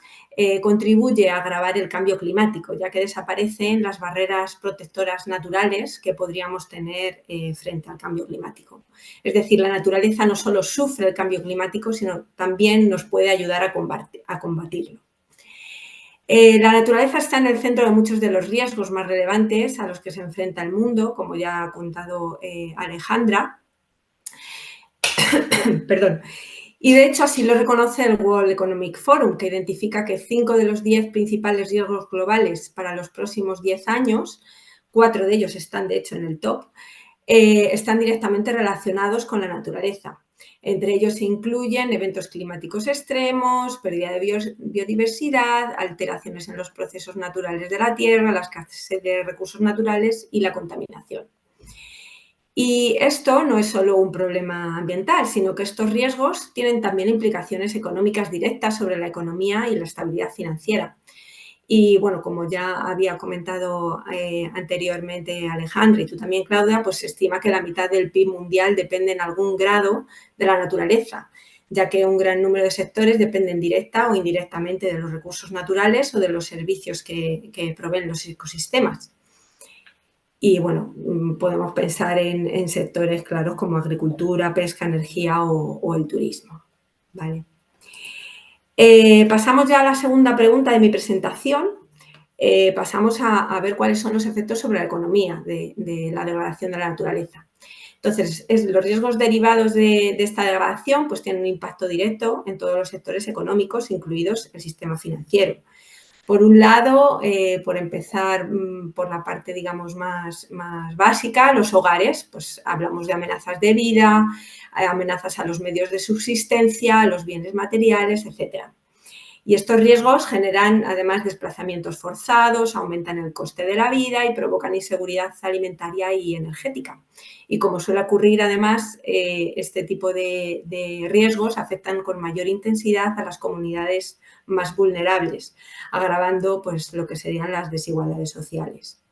contribuye a agravar el cambio climático, ya que desaparecen las barreras protectoras naturales que podríamos tener frente al cambio climático. Es decir, la naturaleza no solo sufre el cambio climático, sino también nos puede ayudar a combatirlo. La naturaleza está en el centro de muchos de los riesgos más relevantes a los que se enfrenta el mundo, como ya ha contado Alejandra. Perdón. Y de hecho así lo reconoce el World Economic Forum, que identifica que 5 de los 10 principales riesgos globales para los próximos 10 años, 4 de ellos están de hecho en el top, están directamente relacionados con la naturaleza. Entre ellos se incluyen eventos climáticos extremos, pérdida de biodiversidad, alteraciones en los procesos naturales de la Tierra, la escasez de recursos naturales y la contaminación. Y esto no es solo un problema ambiental, sino que estos riesgos tienen también implicaciones económicas directas sobre la economía y la estabilidad financiera. Y bueno, como ya había comentado anteriormente Alejandra y tú también, Claudia, pues se estima que la mitad del PIB mundial depende en algún grado de la naturaleza, ya que un gran número de sectores dependen directa o indirectamente de los recursos naturales o de los servicios que proveen los ecosistemas. Y bueno, podemos pensar en sectores claros como agricultura, pesca, energía o el turismo, ¿vale? Pasamos ya a la segunda pregunta de mi presentación. Pasamos a ver cuáles son los efectos sobre la economía de la degradación de la naturaleza. Entonces, los riesgos derivados de esta degradación pues, tienen un impacto directo en todos los sectores económicos, incluidos el sistema financiero. Por un lado, por empezar por la parte, digamos, más básica, los hogares, pues hablamos de amenazas de vida, amenazas a los medios de subsistencia, a los bienes materiales, etcétera. Y estos riesgos generan, además, desplazamientos forzados, aumentan el coste de la vida y provocan inseguridad alimentaria y energética. Y como suele ocurrir, además, este tipo de riesgos afectan con mayor intensidad a las comunidades más vulnerables, agravando pues, lo que serían las desigualdades sociales.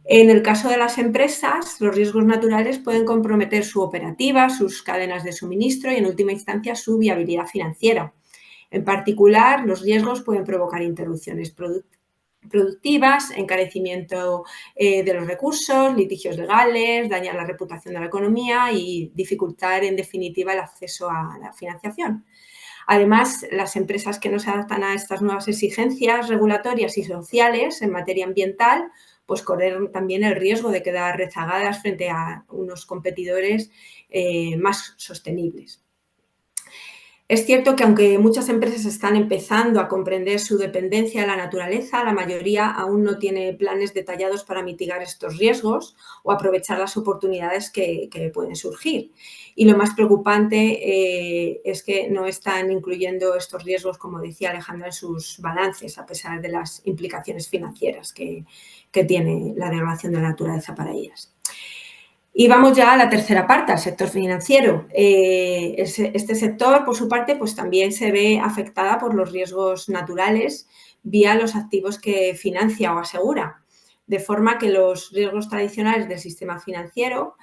En el caso de las empresas, los riesgos naturales pueden comprometer su operativa, sus cadenas de suministro y, en última instancia, su viabilidad financiera. En particular, los riesgos pueden provocar interrupciones productivas, encarecimiento de los recursos, litigios legales, dañar la reputación de la economía y dificultar, en definitiva, el acceso a la financiación. Además, las empresas que no se adaptan a estas nuevas exigencias regulatorias y sociales en materia ambiental, pues corren también el riesgo de quedar rezagadas frente a unos competidores más sostenibles. Es cierto que aunque muchas empresas están empezando a comprender su dependencia de la naturaleza, la mayoría aún no tiene planes detallados para mitigar estos riesgos o aprovechar las oportunidades que pueden surgir. Y lo más preocupante es que no están incluyendo estos riesgos, como decía Alejandra, en sus balances, a pesar de las implicaciones financieras que tiene la degradación de la naturaleza para ellas. Y vamos ya a la tercera parte, al sector financiero. Este sector, por su parte, pues también se ve afectada por los riesgos naturales vía los activos que financia o asegura, de forma que los riesgos tradicionales del sistema financiero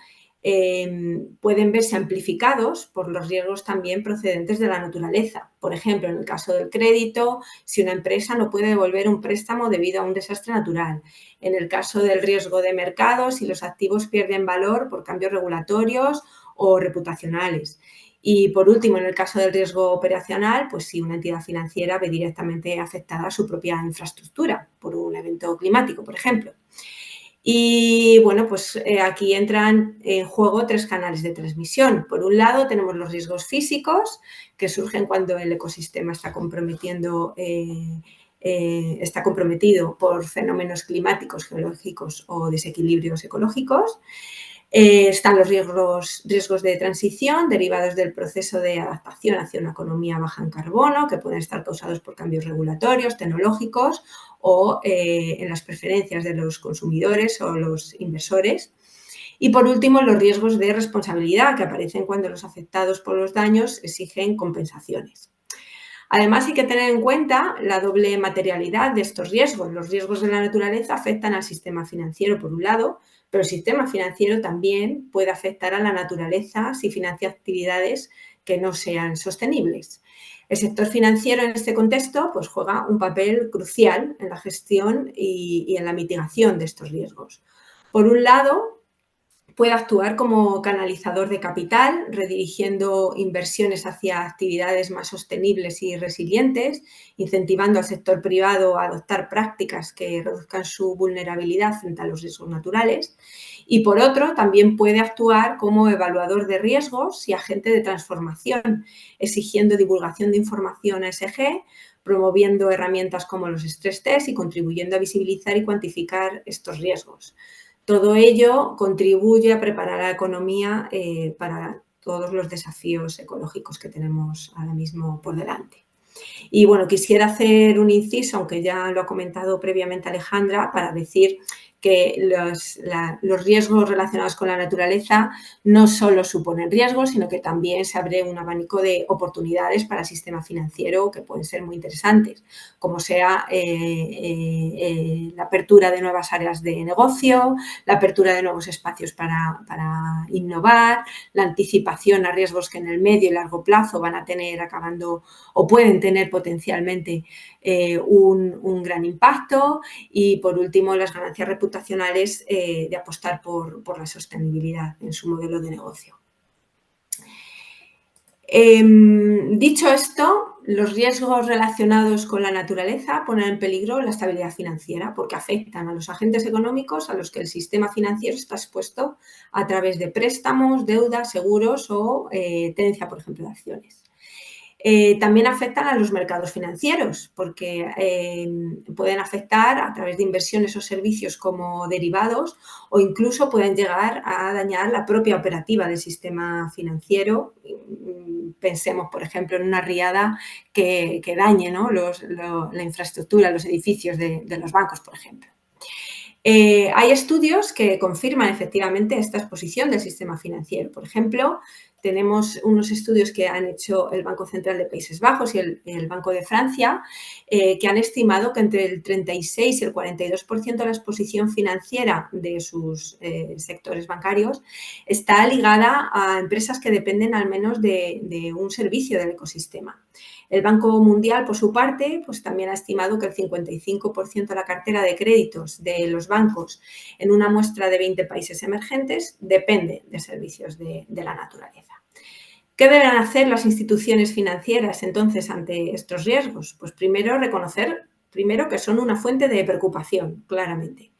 pueden verse amplificados por los riesgos también procedentes de la naturaleza. Por ejemplo, en el caso del crédito, si una empresa no puede devolver un préstamo debido a un desastre natural. En el caso del riesgo de mercado, si los activos pierden valor por cambios regulatorios o reputacionales. Y, por último, en el caso del riesgo operacional, pues si una entidad financiera ve directamente afectada su propia infraestructura por un evento climático, por ejemplo. Y bueno, pues aquí entran en juego 3 canales de transmisión. Por un lado, tenemos los riesgos físicos, que surgen cuando el ecosistema está comprometido por fenómenos climáticos, geológicos o desequilibrios ecológicos. Están los riesgos de transición derivados del proceso de adaptación hacia una economía baja en carbono, que pueden estar causados por cambios regulatorios, tecnológicos o en las preferencias de los consumidores o los inversores. Y, por último, los riesgos de responsabilidad, que aparecen cuando los afectados por los daños exigen compensaciones. Además, hay que tener en cuenta la doble materialidad de estos riesgos. Los riesgos de la naturaleza afectan al sistema financiero, por un lado, pero el sistema financiero también puede afectar a la naturaleza si financia actividades que no sean sostenibles. El sector financiero en este contexto pues, juega un papel crucial en la gestión y en la mitigación de estos riesgos. Por un lado, puede actuar como canalizador de capital, redirigiendo inversiones hacia actividades más sostenibles y resilientes, incentivando al sector privado a adoptar prácticas que reduzcan su vulnerabilidad frente a los riesgos naturales. Y, por otro, también puede actuar como evaluador de riesgos y agente de transformación, exigiendo divulgación de información a ESG, promoviendo herramientas como los stress test y contribuyendo a visibilizar y cuantificar estos riesgos. Todo ello contribuye a preparar a la economía para todos los desafíos ecológicos que tenemos ahora mismo por delante. Y bueno, quisiera hacer un inciso, aunque ya lo ha comentado previamente Alejandra, para decir que los riesgos relacionados con la naturaleza no solo suponen riesgos, sino que también se abre un abanico de oportunidades para el sistema financiero que pueden ser muy interesantes, como sea la apertura de nuevas áreas de negocio, la apertura de nuevos espacios para innovar, la anticipación a riesgos que en el medio y largo plazo van a tener acabando o pueden tener potencialmente un gran impacto y, por último, las ganancias reputacionales de apostar por la sostenibilidad en su modelo de negocio. Dicho esto, los riesgos relacionados con la naturaleza ponen en peligro la estabilidad financiera porque afectan a los agentes económicos a los que el sistema financiero está expuesto a través de préstamos, deudas, seguros o tenencia, por ejemplo, de acciones. También afectan a los mercados financieros porque pueden afectar a través de inversiones o servicios como derivados o incluso pueden llegar a dañar la propia operativa del sistema financiero. Pensemos, por ejemplo, en una riada que dañe, ¿no? la infraestructura, los edificios de los bancos, por ejemplo. Hay estudios que confirman efectivamente esta exposición del sistema financiero. Por ejemplo, tenemos unos estudios que han hecho el Banco Central de Países Bajos y el Banco de Francia, que han estimado que entre el 36 y el 42% de la exposición financiera de sus sectores bancarios está ligada a empresas que dependen al menos de un servicio del ecosistema. El Banco Mundial, por su parte, pues también ha estimado que el 55% de la cartera de créditos de los bancos en una muestra de 20 países emergentes depende de servicios de la naturaleza. ¿Qué deben hacer las instituciones financieras entonces ante estos riesgos? Pues primero, reconocer que son una fuente de preocupación, claramente.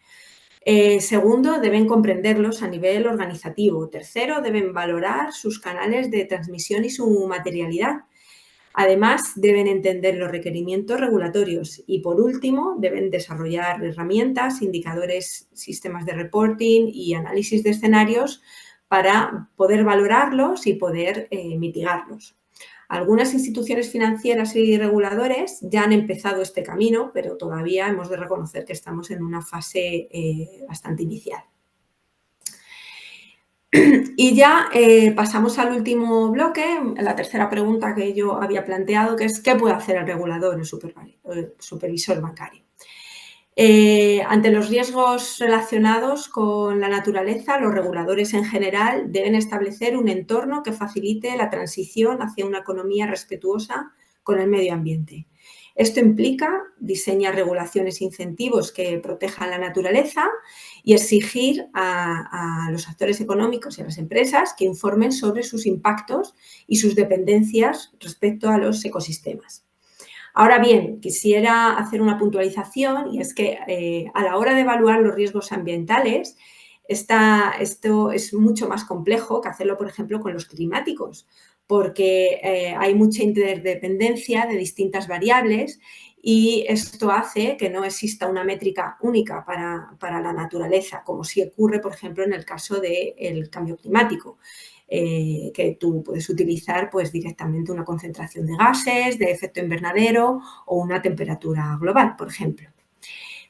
Segundo, deben comprenderlos a nivel organizativo. Tercero, deben valorar sus canales de transmisión y su materialidad. Además, deben entender los requerimientos regulatorios y, por último, deben desarrollar herramientas, indicadores, sistemas de reporting y análisis de escenarios para poder valorarlos y poder mitigarlos. Algunas instituciones financieras y reguladores ya han empezado este camino, pero todavía hemos de reconocer que estamos en una fase bastante inicial. Y ya pasamos al último bloque, la tercera pregunta que yo había planteado, que es ¿qué puede hacer el regulador, el supervisor bancario? Ante los riesgos relacionados con la naturaleza, los reguladores en general deben establecer un entorno que facilite la transición hacia una economía respetuosa con el medio ambiente. Esto implica diseñar regulaciones e incentivos que protejan la naturaleza y exigir a los actores económicos y a las empresas que informen sobre sus impactos y sus dependencias respecto a los ecosistemas. Ahora bien, quisiera hacer una puntualización y es que a la hora de evaluar los riesgos ambientales, esto es mucho más complejo que hacerlo, por ejemplo, con los climáticos, porque hay mucha interdependencia de distintas variables y esto hace que no exista una métrica única para la naturaleza, como sí ocurre, por ejemplo, en el caso del cambio climático. Que tú puedes utilizar pues, directamente una concentración de gases, de efecto invernadero o una temperatura global, por ejemplo.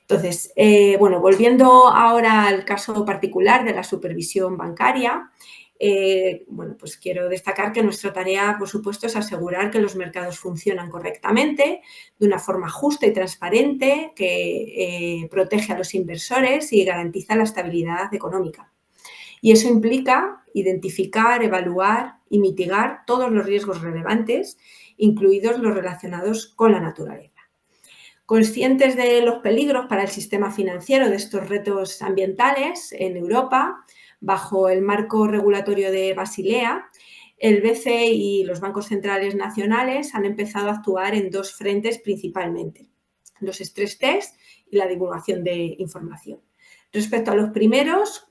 Entonces, bueno, volviendo ahora al caso particular de la supervisión bancaria, bueno, pues quiero destacar que nuestra tarea, por supuesto, es asegurar que los mercados funcionan correctamente, de una forma justa y transparente, que protege a los inversores y garantiza la estabilidad económica. Y eso implica identificar, evaluar y mitigar todos los riesgos relevantes, incluidos los relacionados con la naturaleza. Conscientes de los peligros para el sistema financiero de estos retos ambientales en Europa, bajo el marco regulatorio de Basilea, el BCE y los bancos centrales nacionales han empezado a actuar en dos frentes principalmente: los stress test y la divulgación de información. Respecto a los primeros,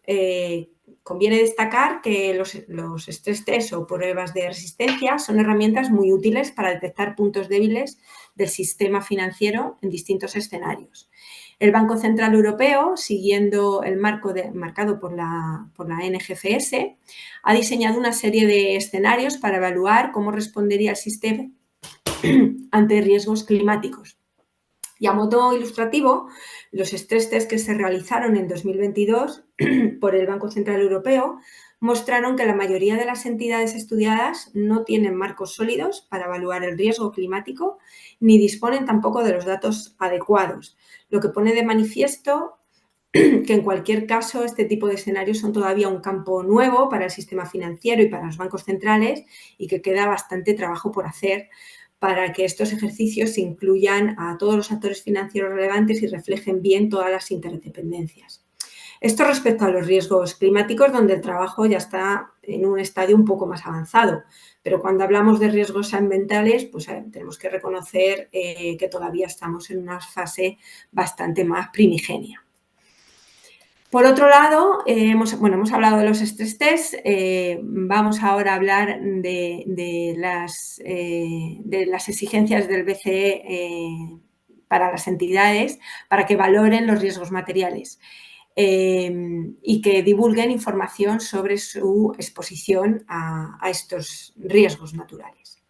conviene destacar que los stress test o pruebas de resistencia son herramientas muy útiles para detectar puntos débiles del sistema financiero en distintos escenarios. El Banco Central Europeo, siguiendo el marco marcado por la NGFS, ha diseñado una serie de escenarios para evaluar cómo respondería el sistema ante riesgos climáticos. Y a modo ilustrativo, los stress test que se realizaron en 2022 por el Banco Central Europeo mostraron que la mayoría de las entidades estudiadas no tienen marcos sólidos para evaluar el riesgo climático ni disponen tampoco de los datos adecuados, lo que pone de manifiesto que en cualquier caso este tipo de escenarios son todavía un campo nuevo para el sistema financiero y para los bancos centrales y que queda bastante trabajo por hacer para que estos ejercicios incluyan a todos los actores financieros relevantes y reflejen bien todas las interdependencias. Esto respecto a los riesgos climáticos, donde el trabajo ya está en un estadio un poco más avanzado. Pero cuando hablamos de riesgos ambientales, pues tenemos que reconocer que todavía estamos en una fase bastante más primigenia. Por otro lado, hemos hablado de los stress tests, vamos ahora a hablar de las exigencias del BCE para las entidades para que valoren los riesgos materiales y que divulguen información sobre su exposición a estos riesgos naturales.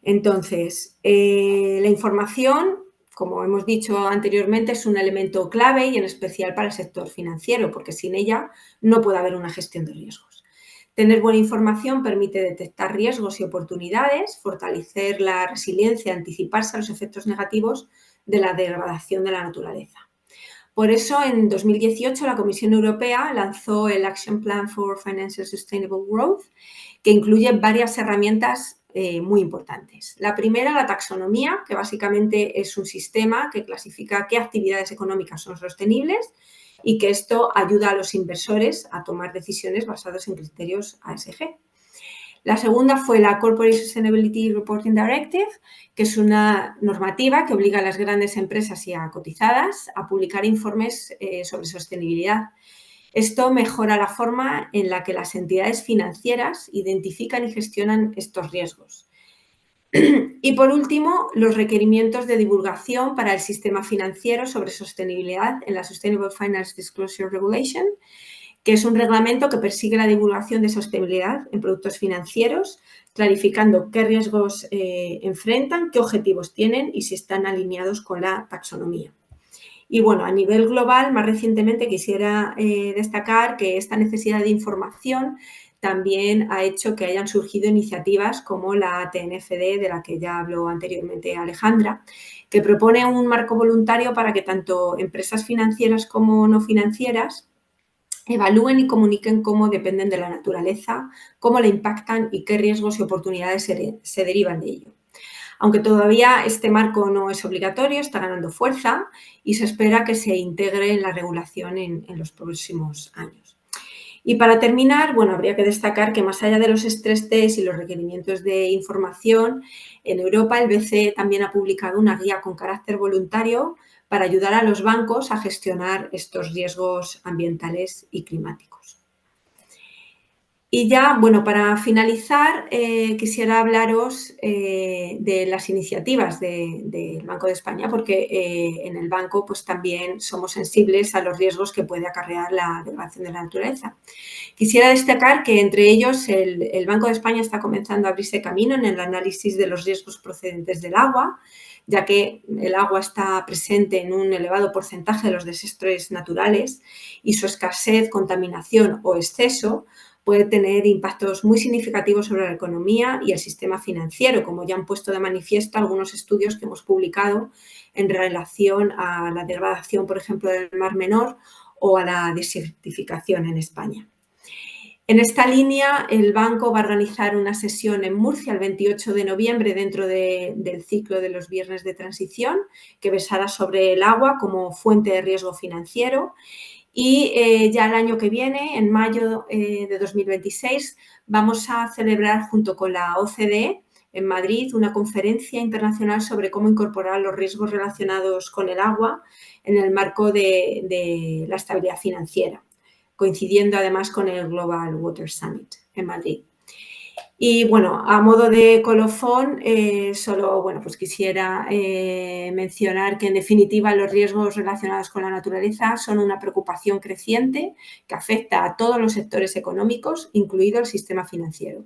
Entonces, la información, como hemos dicho anteriormente, es un elemento clave y en especial para el sector financiero, porque sin ella no puede haber una gestión de riesgos. Tener buena información permite detectar riesgos y oportunidades, fortalecer la resiliencia, anticiparse a los efectos negativos de la degradación de la naturaleza. Por eso, en 2018, la Comisión Europea lanzó el Action Plan for Financial Sustainable Growth, que incluye varias herramientas muy importantes. La primera, la taxonomía, que básicamente es un sistema que clasifica qué actividades económicas son sostenibles y que esto ayuda a los inversores a tomar decisiones basadas en criterios ASG. La segunda fue la Corporate Sustainability Reporting Directive, que es una normativa que obliga a las grandes empresas y a cotizadas a publicar informes sobre sostenibilidad. Esto mejora la forma en la que las entidades financieras identifican y gestionan estos riesgos. Y por último, los requerimientos de divulgación para el sistema financiero sobre sostenibilidad en la Sustainable Finance Disclosure Regulation, que es un reglamento que persigue la divulgación de sostenibilidad en productos financieros, clarificando qué riesgos enfrentan, qué objetivos tienen y si están alineados con la taxonomía. Y bueno, a nivel global, más recientemente quisiera destacar que esta necesidad de información también ha hecho que hayan surgido iniciativas como la TNFD, de la que ya habló anteriormente Alejandra, que propone un marco voluntario para que tanto empresas financieras como no financieras evalúen y comuniquen cómo dependen de la naturaleza, cómo la impactan y qué riesgos y oportunidades se derivan de ello. Aunque todavía este marco no es obligatorio, está ganando fuerza y se espera que se integre en la regulación en los próximos años. Y para terminar, bueno, habría que destacar que más allá de los stress tests y los requerimientos de información, en Europa el BCE también ha publicado una guía con carácter voluntario para ayudar a los bancos a gestionar estos riesgos ambientales y climáticos. Y ya, bueno, para finalizar, quisiera hablaros de las iniciativas del Banco de España, porque en el banco pues, también somos sensibles a los riesgos que puede acarrear la degradación de la naturaleza. Quisiera destacar que entre ellos el Banco de España está comenzando a abrirse camino en el análisis de los riesgos procedentes del agua, ya que el agua está presente en un elevado porcentaje de los desastres naturales y su escasez, contaminación o exceso puede tener impactos muy significativos sobre la economía y el sistema financiero, como ya han puesto de manifiesto algunos estudios que hemos publicado en relación a la degradación, por ejemplo, del Mar Menor o a la desertificación en España. En esta línea, el banco va a organizar una sesión en Murcia el 28 de noviembre dentro del ciclo de los viernes de transición, que versará sobre el agua como fuente de riesgo financiero. Y ya el año que viene, en mayo de 2026, vamos a celebrar junto con la OCDE en Madrid una conferencia internacional sobre cómo incorporar los riesgos relacionados con el agua en el marco de la estabilidad financiera, coincidiendo además con el Global Water Summit en Madrid. Y bueno, a modo de colofón, solo bueno, pues quisiera mencionar que en definitiva los riesgos relacionados con la naturaleza son una preocupación creciente que afecta a todos los sectores económicos, incluido el sistema financiero.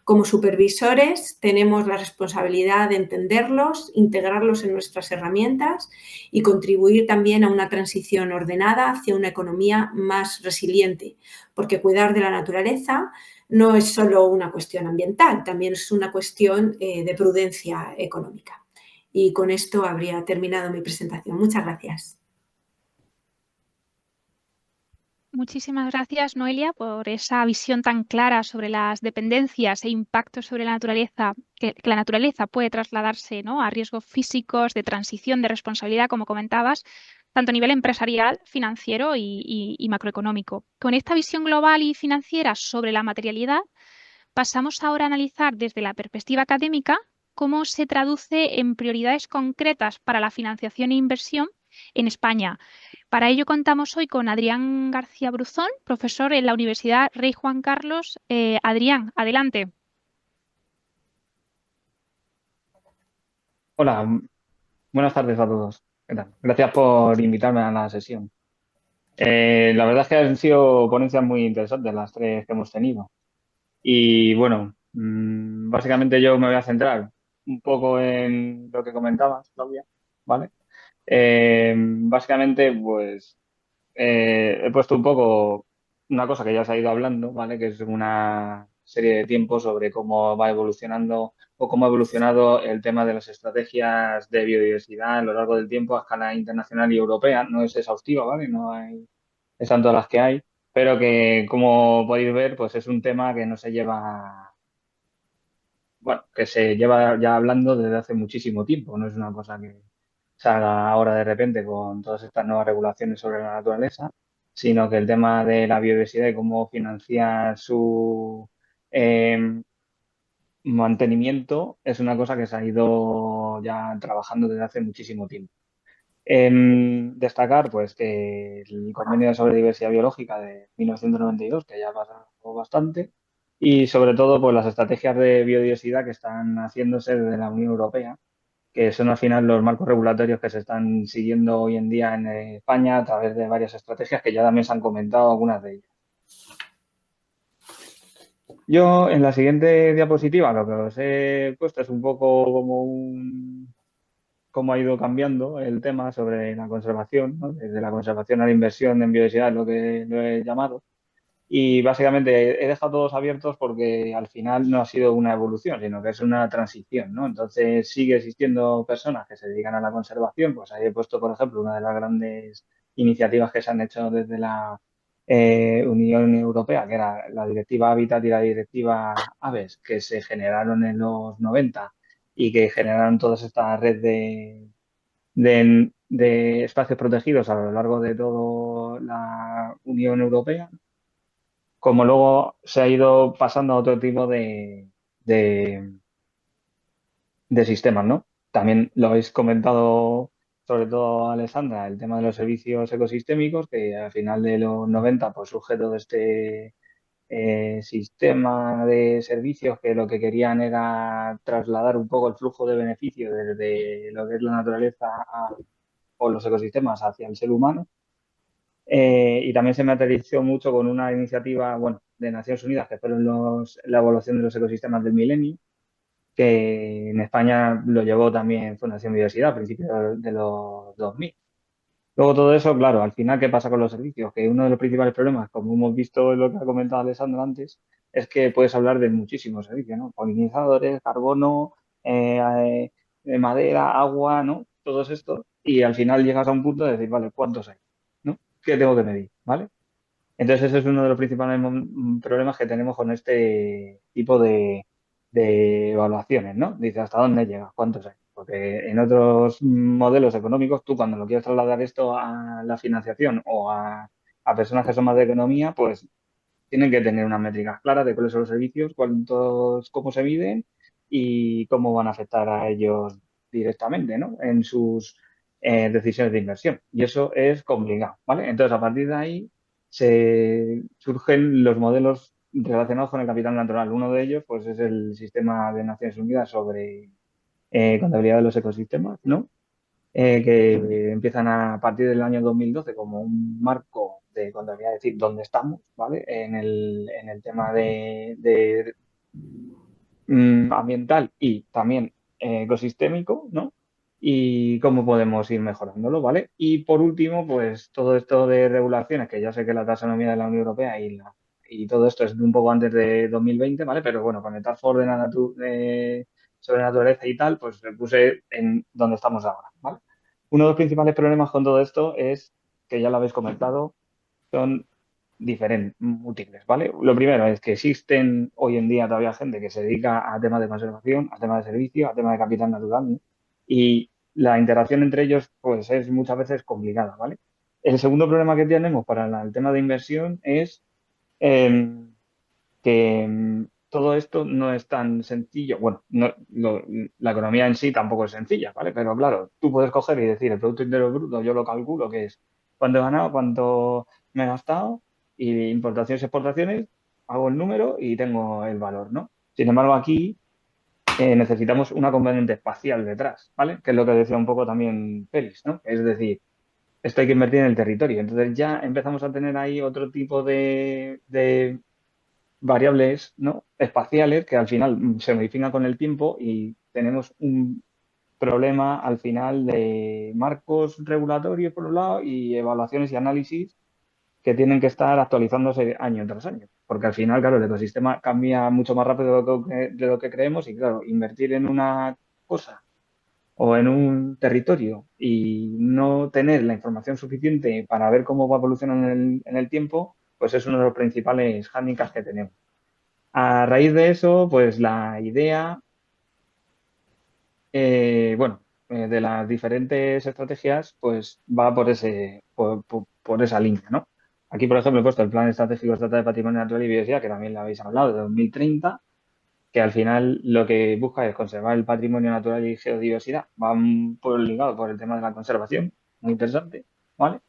Como supervisores tenemos la responsabilidad de entenderlos, integrarlos en nuestras herramientas y contribuir también a una transición ordenada hacia una economía más resiliente, porque cuidar de la naturaleza no es solo una cuestión ambiental, también es una cuestión de prudencia económica. Y con esto habría terminado mi presentación. Muchas gracias. Muchísimas gracias, Noelia, por esa visión tan clara sobre las dependencias e impactos sobre la naturaleza, que la naturaleza puede trasladarse, ¿no?, a riesgos físicos, de transición, de responsabilidad, como comentabas, tanto a nivel empresarial, financiero y macroeconómico. Con esta visión global y financiera sobre la materialidad, pasamos ahora a analizar desde la perspectiva académica cómo se traduce en prioridades concretas para la financiación e inversión en España. Para ello contamos hoy con Adrián García Bruzón, profesor en la Universidad Rey Juan Carlos. Adrián, adelante. Hola, buenas tardes a todos. ¿Qué tal? Gracias por invitarme a la sesión. La verdad es que han sido ponencias muy interesantes las tres que hemos tenido. Y bueno, básicamente yo me voy a centrar un poco en lo que comentabas, Claudia, ¿vale? Básicamente, pues he puesto un poco una cosa que ya se ha ido hablando, ¿vale? Que es una serie de tiempos sobre cómo va evolucionando o cómo ha evolucionado el tema de las estrategias de biodiversidad a lo largo del tiempo a escala internacional y europea. No es exhaustiva, ¿vale? No hay, están todas las que hay, pero que como podéis ver, pues es un tema que no se lleva, bueno, que se lleva ya hablando desde hace muchísimo tiempo. No es una cosa que salga ahora de repente con todas estas nuevas regulaciones sobre la naturaleza, sino que el tema de la biodiversidad y cómo financiar su eh, mantenimiento es una cosa que se ha ido ya trabajando desde hace muchísimo tiempo. Destacar pues que el Convenio sobre Diversidad Biológica de 1992, que ya ha pasado bastante, y sobre todo pues las estrategias de biodiversidad que están haciéndose desde la Unión Europea, que son al final los marcos regulatorios que se están siguiendo hoy en día en España a través de varias estrategias que ya también se han comentado algunas de ellas. Yo en la siguiente diapositiva lo que os he puesto es un poco como cómo ha ido cambiando el tema sobre la conservación, ¿no? Desde la conservación a la inversión en biodiversidad, es lo que lo he llamado. Y básicamente he dejado todos abiertos porque al final no ha sido una evolución, sino que es una transición, ¿no? Entonces sigue existiendo personas que se dedican a la conservación, pues ahí he puesto, por ejemplo, una de las grandes iniciativas que se han hecho desde la Unión Europea, que era la Directiva Hábitat y la Directiva Aves, que se generaron en los 90 y que generaron toda esta red de espacios protegidos a lo largo de toda la Unión Europea, como luego se ha ido pasando a otro tipo de, de sistemas, ¿no? También lo habéis comentado, sobre todo Alessandra, el tema de los servicios ecosistémicos, que al final de los 90 pues surge todo este sistema de servicios que lo que querían era trasladar un poco el flujo de beneficio desde lo que es la naturaleza o los ecosistemas hacia el ser humano. Y también se materializó mucho con una iniciativa, bueno, de Naciones Unidas, que fueron la evaluación de los ecosistemas del milenio, que en España lo llevó también Fundación Biodiversidad a principios de los 2000. Luego todo eso, claro, al final, ¿qué pasa con los servicios? Que uno de los principales problemas, como hemos visto en lo que ha comentado Alessandro antes, es que puedes hablar de muchísimos servicios, ¿no? Polinizadores, carbono, madera, agua, ¿no? Todos estos. Y al final llegas a un punto de decir, vale, ¿cuántos hay? ¿No? ¿Qué tengo que medir? ¿Vale? Entonces, ese es uno de los principales problemas que tenemos con este tipo de evaluaciones, ¿no? Dice, ¿hasta dónde llega? ¿Cuántos hay? Porque en otros modelos económicos, tú cuando lo quieres trasladar esto a la financiación o a personas que son más de economía, pues tienen que tener unas métricas claras de cuáles son los servicios, cuántos, cómo se miden y cómo van a afectar a ellos directamente, ¿no? En sus decisiones de inversión. Y eso es complicado, ¿vale? Entonces, a partir de ahí se surgen los modelos relacionados con el capital natural. Uno de ellos, pues, es el sistema de Naciones Unidas sobre contabilidad de los ecosistemas, ¿no? Que empiezan a partir del año 2012 como un marco de contabilidad, es decir, dónde estamos, ¿vale? En el tema de ambiental y también ecosistémico, ¿no? Y cómo podemos ir mejorándolo, ¿vale? Y por último, pues todo esto de regulaciones, que ya sé que la taxonomía de la Unión Europea y todo esto es de un poco antes de 2020, ¿vale? Pero bueno, con el Task Force sobre naturaleza y tal, pues me puse en donde estamos ahora, ¿vale? Uno de los principales problemas con todo esto es, que ya lo habéis comentado, son diferentes, múltiples, ¿vale? Lo primero es que existen hoy en día todavía gente que se dedica a temas de conservación, a temas de servicio, a temas de capital natural, ¿no? Y la interacción entre ellos, pues, es muchas veces complicada, ¿vale? El segundo problema que tenemos para el tema de inversión es que todo esto no es tan sencillo. Bueno, la economía en sí tampoco es sencilla, ¿vale? Pero claro, tú puedes coger y decir el Producto Interior Bruto, yo lo calculo que es cuánto he ganado, cuánto me he gastado, y importaciones y exportaciones, hago el número y tengo el valor, ¿no? Sin embargo, aquí necesitamos una componente espacial detrás, ¿vale? Que es lo que decía un poco también Félix, ¿no? Es decir, esto hay que invertir en el territorio. Entonces ya empezamos a tener ahí otro tipo de variables, ¿no? Espaciales que al final se modifican con el tiempo y tenemos un problema al final de marcos regulatorios por un lado y evaluaciones y análisis que tienen que estar actualizándose año tras año. Porque al final, claro, el ecosistema cambia mucho más rápido de lo que creemos y, claro, invertir en una cosa o en un territorio y no tener la información suficiente para ver cómo va evolucionando en el tiempo, pues es uno de los principales hándicaps que tenemos. A raíz de eso, pues la idea, bueno, de las diferentes estrategias, pues va por esa línea, ¿no? Aquí, por ejemplo, he puesto el Plan Estratégico Estatal de Patrimonio Natural y Biodiversidad, que también lo habéis hablado, de 2030, que al final lo que busca es conservar el patrimonio natural y geodiversidad. Va por ligado por el tema de la conservación, muy interesante, ¿vale?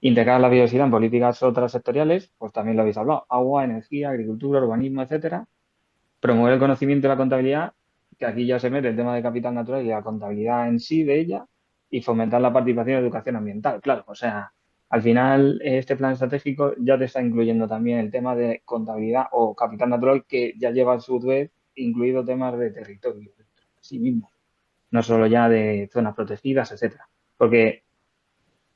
Integrar la biodiversidad en políticas otras sectoriales, pues también lo habéis hablado, agua, energía, agricultura, urbanismo, etcétera. Promover el conocimiento y la contabilidad, que aquí ya se mete el tema de capital natural y la contabilidad en sí de ella, y fomentar la participación en educación ambiental. Claro, o sea, al final este plan estratégico ya te está incluyendo también el tema de contabilidad o capital natural, que ya lleva a su vez incluido temas de territorio, sí mismo, no solo ya de zonas protegidas, etcétera. Porque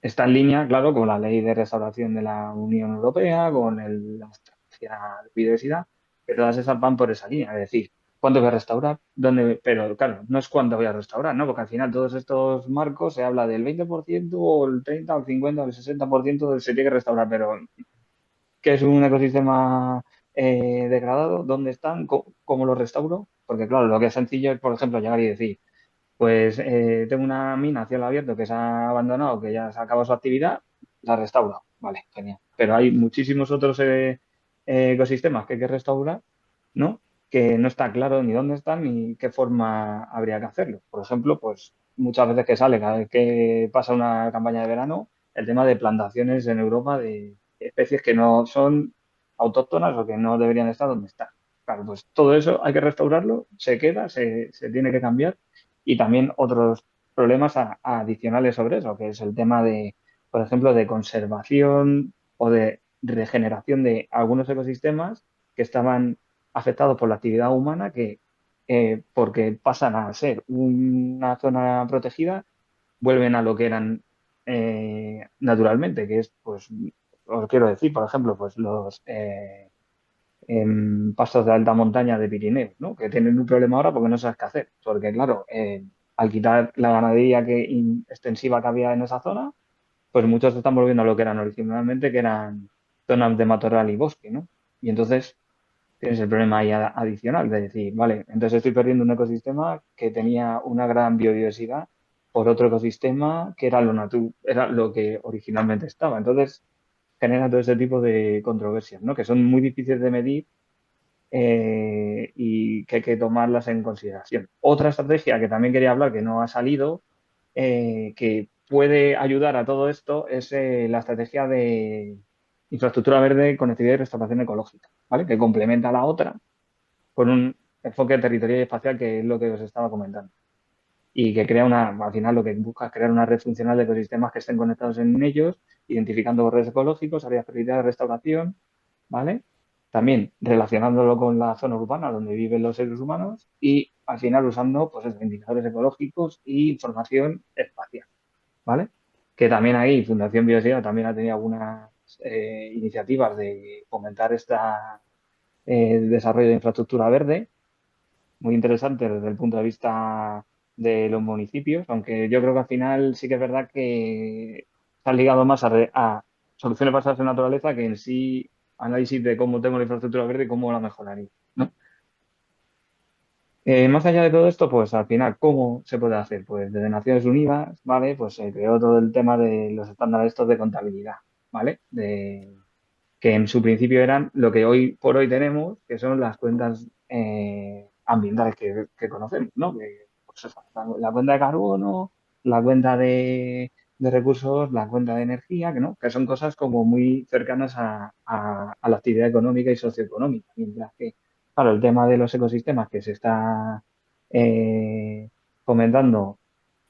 está en línea, claro, con la ley de restauración de la Unión Europea, con la estrategia de biodiversidad, que todas esas van por esa línea, es decir, ¿cuánto voy a restaurar? ¿Dónde? Pero claro, no es cuánto voy a restaurar, ¿no? Porque al final todos estos marcos se habla del 20% o el 30 o el 50 o el 60% del se tiene que restaurar, pero ¿qué es un ecosistema degradado? ¿Dónde están? ¿Cómo lo restauro? Porque claro, lo que es sencillo es, por ejemplo, llegar y decir, pues tengo una mina a cielo abierto que se ha abandonado, que ya se ha acabado su actividad, la restauro. Vale, genial. Pero hay muchísimos otros ecosistemas que hay que restaurar, ¿no? Que no está claro ni dónde están ni qué forma habría que hacerlo. Por ejemplo, pues muchas veces que sale, cada vez que pasa una campaña de verano, el tema de plantaciones en Europa de especies que no son autóctonas o que no deberían estar donde están. Claro, pues todo eso hay que restaurarlo, se queda, se tiene que cambiar y también otros problemas adicionales sobre eso, que es el tema de, por ejemplo, de conservación o de regeneración de algunos ecosistemas que estaban afectados por la actividad humana, que porque pasan a ser una zona protegida, vuelven a lo que eran naturalmente, que es, pues, os quiero decir, por ejemplo, pues los pastos de alta montaña de Pirineos, ¿no? Que tienen un problema ahora porque no sabes qué hacer. Porque, claro, al quitar la ganadería extensiva que había en esa zona, pues muchos se están volviendo a lo que eran originalmente, que eran zonas de matorral y bosque, ¿no? Y entonces tienes el problema ahí adicional de decir, vale, entonces estoy perdiendo un ecosistema que tenía una gran biodiversidad por otro ecosistema que era era lo que originalmente estaba. Entonces genera todo ese tipo de controversias, ¿no? Que son muy difíciles de medir y que hay que tomarlas en consideración. Otra estrategia que también quería hablar, que no ha salido, que puede ayudar a todo esto, es la estrategia de infraestructura verde, conectividad y restauración ecológica, ¿vale? Que complementa a la otra con un enfoque territorial y espacial, que es lo que os estaba comentando. Y que crea al final lo que busca es crear una red funcional de ecosistemas que estén conectados en ellos, identificando redes ecológicos, áreas prioritarias de restauración, ¿vale? También relacionándolo con la zona urbana donde viven los seres humanos y al final usando pues, indicadores ecológicos y información espacial, ¿vale? Que también ahí Fundación Biodiversidad también ha tenido algunas iniciativas de fomentar desarrollo de infraestructura verde, muy interesante desde el punto de vista de los municipios, aunque yo creo que al final sí que es verdad que está ligado más a soluciones basadas en naturaleza que en sí análisis de cómo tengo la infraestructura verde y cómo la mejoraría, ¿no? Más allá de todo esto, pues al final, ¿cómo se puede hacer? Pues desde Naciones Unidas, ¿vale? Pues se creó todo el tema de los estándares estos de contabilidad, ¿vale? Que en su principio eran lo que hoy por hoy tenemos, que son las cuentas ambientales que conocemos, ¿no? Que, pues eso, la cuenta de carbono, la cuenta de recursos, la cuenta de energía, que, ¿no? Que son cosas como muy cercanas a la actividad económica y socioeconómica, mientras que, claro, el tema de los ecosistemas que se está eh, comentando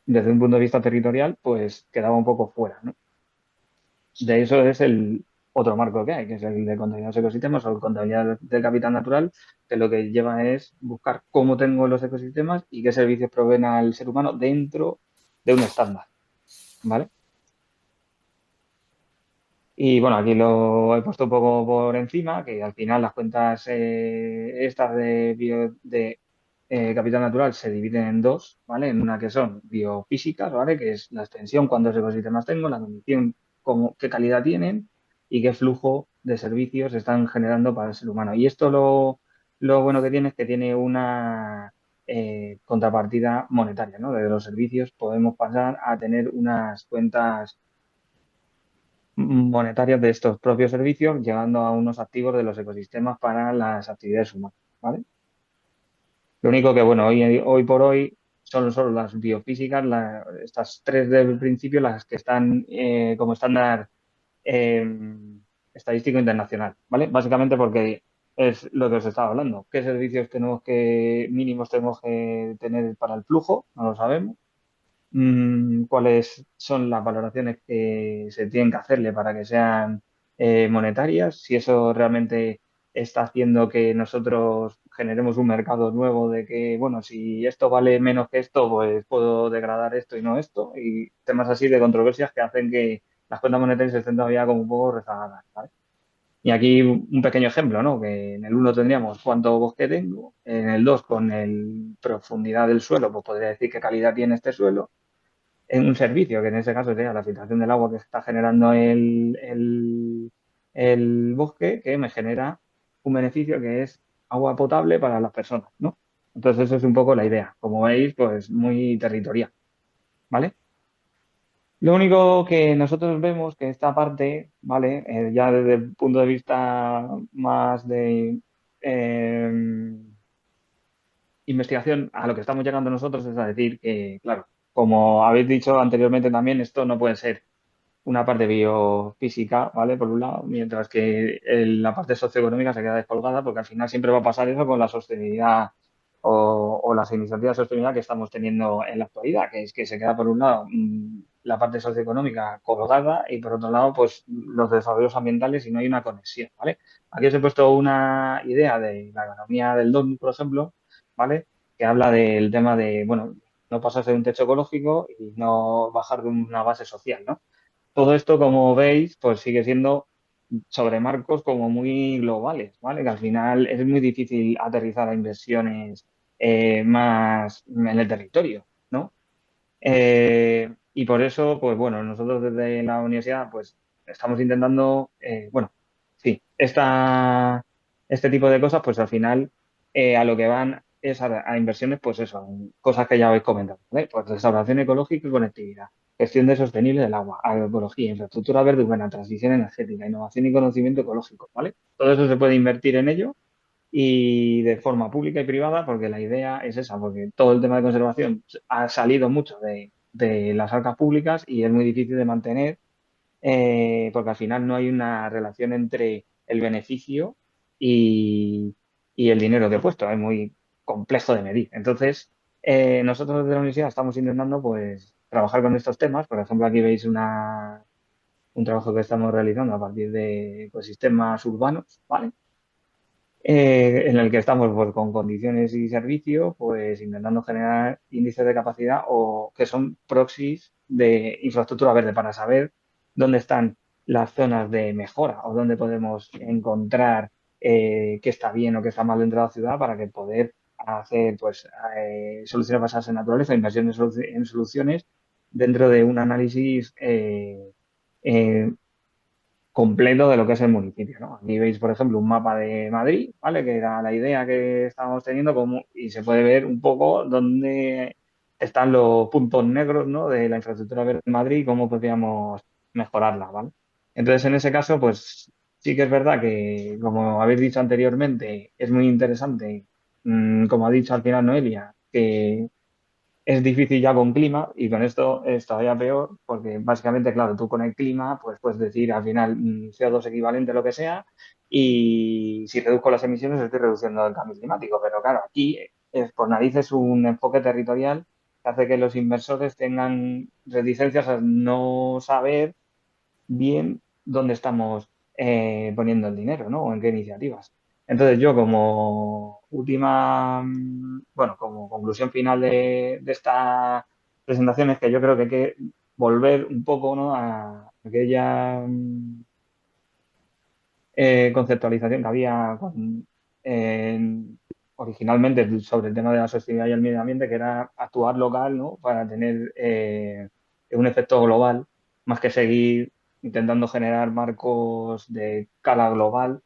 desde un punto de vista territorial, pues quedaba un poco fuera, ¿no? De eso es el otro marco que hay, que es el de contabilidad de los ecosistemas o contabilidad del capital natural, que lo que lleva es buscar cómo tengo los ecosistemas y qué servicios proveen al ser humano dentro de un estándar, ¿vale? Y bueno, aquí lo he puesto un poco por encima, que al final las cuentas estas de capital natural se dividen en dos, ¿vale? En una que son biofísicas, ¿vale? Que es la extensión, cuántos ecosistemas tengo, la condición, qué calidad tienen y qué flujo de servicios están generando para el ser humano. Y esto lo bueno que tiene es que tiene una contrapartida monetaria, ¿no? De los servicios podemos pasar a tener unas cuentas monetarias de estos propios servicios, llegando a unos activos de los ecosistemas para las actividades humanas, ¿vale? Lo único que, bueno, hoy por hoy son solo las biofísicas, estas tres del principio, las que están como estándar estadístico internacional, ¿vale? Básicamente porque es lo que os estaba hablando. ¿Qué servicios mínimos tenemos que tener para el flujo? No lo sabemos. ¿Cuáles son las valoraciones que se tienen que hacerle para que sean monetarias? Si eso realmente está haciendo que nosotros generemos un mercado nuevo de que, bueno, si esto vale menos que esto, pues puedo degradar esto y no esto. Y temas así de controversias que hacen que las cuentas monetarias estén todavía como un poco rezagadas, ¿vale? Y aquí un pequeño ejemplo, ¿no? Que en el 1 tendríamos cuánto bosque tengo, en el 2 con el profundidad del suelo, pues podría decir qué calidad tiene este suelo, en un servicio, que en ese caso sería la filtración del agua que está generando el bosque, que me genera un beneficio que es agua potable para las personas, ¿no? Entonces, eso es un poco la idea. Como veis, pues muy territorial, ¿vale? Lo único que nosotros vemos que esta parte, ¿vale? Ya desde el punto de vista más de investigación, a lo que estamos llegando nosotros es a decir que, claro, como habéis dicho anteriormente también, esto no puede ser una parte biofísica, ¿vale? Por un lado, mientras que la parte socioeconómica se queda descolgada, porque al final siempre va a pasar eso con la sostenibilidad o las iniciativas de sostenibilidad que estamos teniendo en la actualidad, que es que se queda por un lado la parte socioeconómica colgada y por otro lado, pues los desarrollos ambientales y no hay una conexión, ¿vale? Aquí os he puesto una idea de la economía del DOM, por ejemplo, ¿vale? Que habla del tema de, bueno, no pasarse de un techo ecológico y no bajar de una base social, ¿no? Todo esto, como veis, pues sigue siendo sobre marcos como muy globales, ¿vale? Que al final es muy difícil aterrizar a inversiones más en el territorio, ¿no? Y por eso, pues bueno, nosotros desde la universidad, pues estamos intentando, bueno, sí, este tipo de cosas, pues al final a lo que van es a inversiones, pues eso, en cosas que ya habéis comentado, ¿vale? Pues restauración ecológica y conectividad, gestión de sostenible del agua, agroecología, infraestructura verde urbana, transición energética, innovación y conocimiento ecológico, ¿vale? Todo eso se puede invertir en ello y de forma pública y privada, porque la idea es esa, porque todo el tema de conservación ha salido mucho de las arcas públicas y es muy difícil de mantener, porque al final no hay una relación entre el beneficio y el dinero que he puesto, es muy complejo de medir. Entonces, nosotros desde la universidad estamos intentando pues trabajar con estos temas. Por ejemplo, aquí veis un trabajo que estamos realizando a partir de ecosistemas urbanos, ¿vale? En el que estamos pues, con condiciones y servicios, pues intentando generar índices de capacidad o que son proxies de infraestructura verde para saber dónde están las zonas de mejora o dónde podemos encontrar qué está bien o qué está mal dentro de la ciudad para que poder hacer pues soluciones basadas en naturaleza, inversiones en soluciones dentro de un análisis eh, completo de lo que es el municipio, ¿no? Aquí veis, por ejemplo, un mapa de Madrid, ¿vale? Que era la idea que estábamos teniendo y se puede ver un poco dónde están los puntos negros, ¿no? De la infraestructura verde de Madrid y cómo podríamos mejorarla, ¿vale? Entonces, en ese caso, pues sí que es verdad que, como habéis dicho anteriormente, es muy interesante, como ha dicho al final Noelia, que es difícil ya con clima y con esto es todavía peor porque básicamente, claro, tú con el clima pues puedes decir al final CO2 equivalente, lo que sea, y si reduzco las emisiones estoy reduciendo el cambio climático. Pero claro, aquí es por narices un enfoque territorial que hace que los inversores tengan reticencias a no saber bien dónde estamos poniendo el dinero, ¿no? O en qué iniciativas. Entonces yo como última, bueno, como conclusión final de esta presentación es que yo creo que hay que volver un poco, ¿no? A aquella conceptualización que había originalmente sobre el tema de la sostenibilidad y el medio ambiente, que era actuar local, ¿no? Para tener un efecto global, más que seguir intentando generar marcos de escala global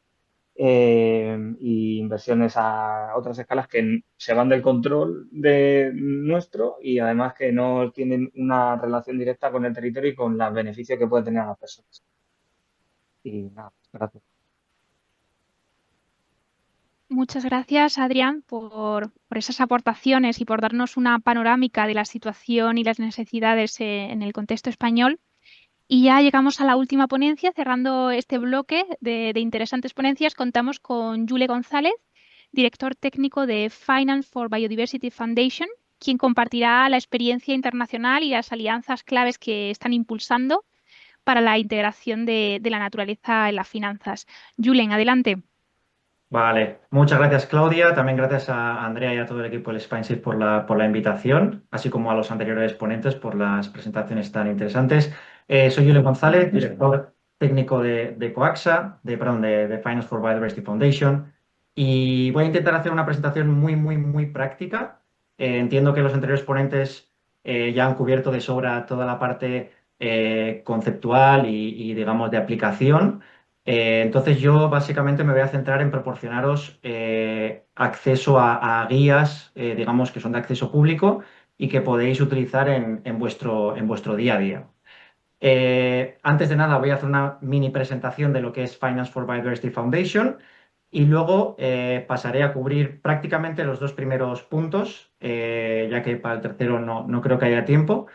y inversiones a otras escalas que se van del control de nuestro y además que no tienen una relación directa con el territorio y con los beneficios que puede tener a las personas. Y nada, gracias. Muchas gracias, Adrián, por esas aportaciones y por darnos una panorámica de la situación y las necesidades en el contexto español. Y ya llegamos a la última ponencia, cerrando este bloque de interesantes ponencias. Contamos con Yule González, director técnico de Finance for Biodiversity Foundation, quien compartirá la experiencia internacional y las alianzas claves que están impulsando para la integración de la naturaleza en las finanzas. Julen, adelante. Vale, muchas gracias Claudia, también gracias a Andrea y a todo el equipo del SpineShift por la invitación, así como a los anteriores ponentes por las presentaciones tan interesantes. Soy Julio González, director técnico de Coaxa, de Finance for Biodiversity Foundation, y voy a intentar hacer una presentación muy práctica. Entiendo que los anteriores ponentes ya han cubierto de sobra toda la parte conceptual y digamos de aplicación. Entonces yo básicamente me voy a centrar en proporcionaros acceso a guías, digamos, que son de acceso público y que podéis utilizar en vuestro día a día. Antes de nada voy a hacer una mini presentación de lo que es Finance for Biodiversity Foundation y luego pasaré a cubrir prácticamente los dos primeros puntos, ya que para el tercero no creo que haya tiempo.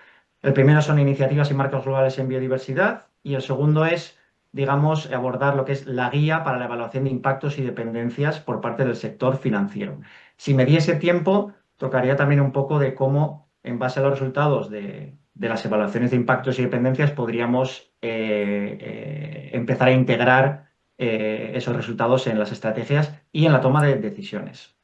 El primero son iniciativas y marcos globales en biodiversidad y el segundo es, digamos, abordar lo que es la guía para la evaluación de impactos y dependencias por parte del sector financiero. Si me diese tiempo, tocaría también un poco de cómo, en base a los resultados de las evaluaciones de impactos y dependencias, podríamos empezar a integrar esos resultados en las estrategias y en la toma de decisiones.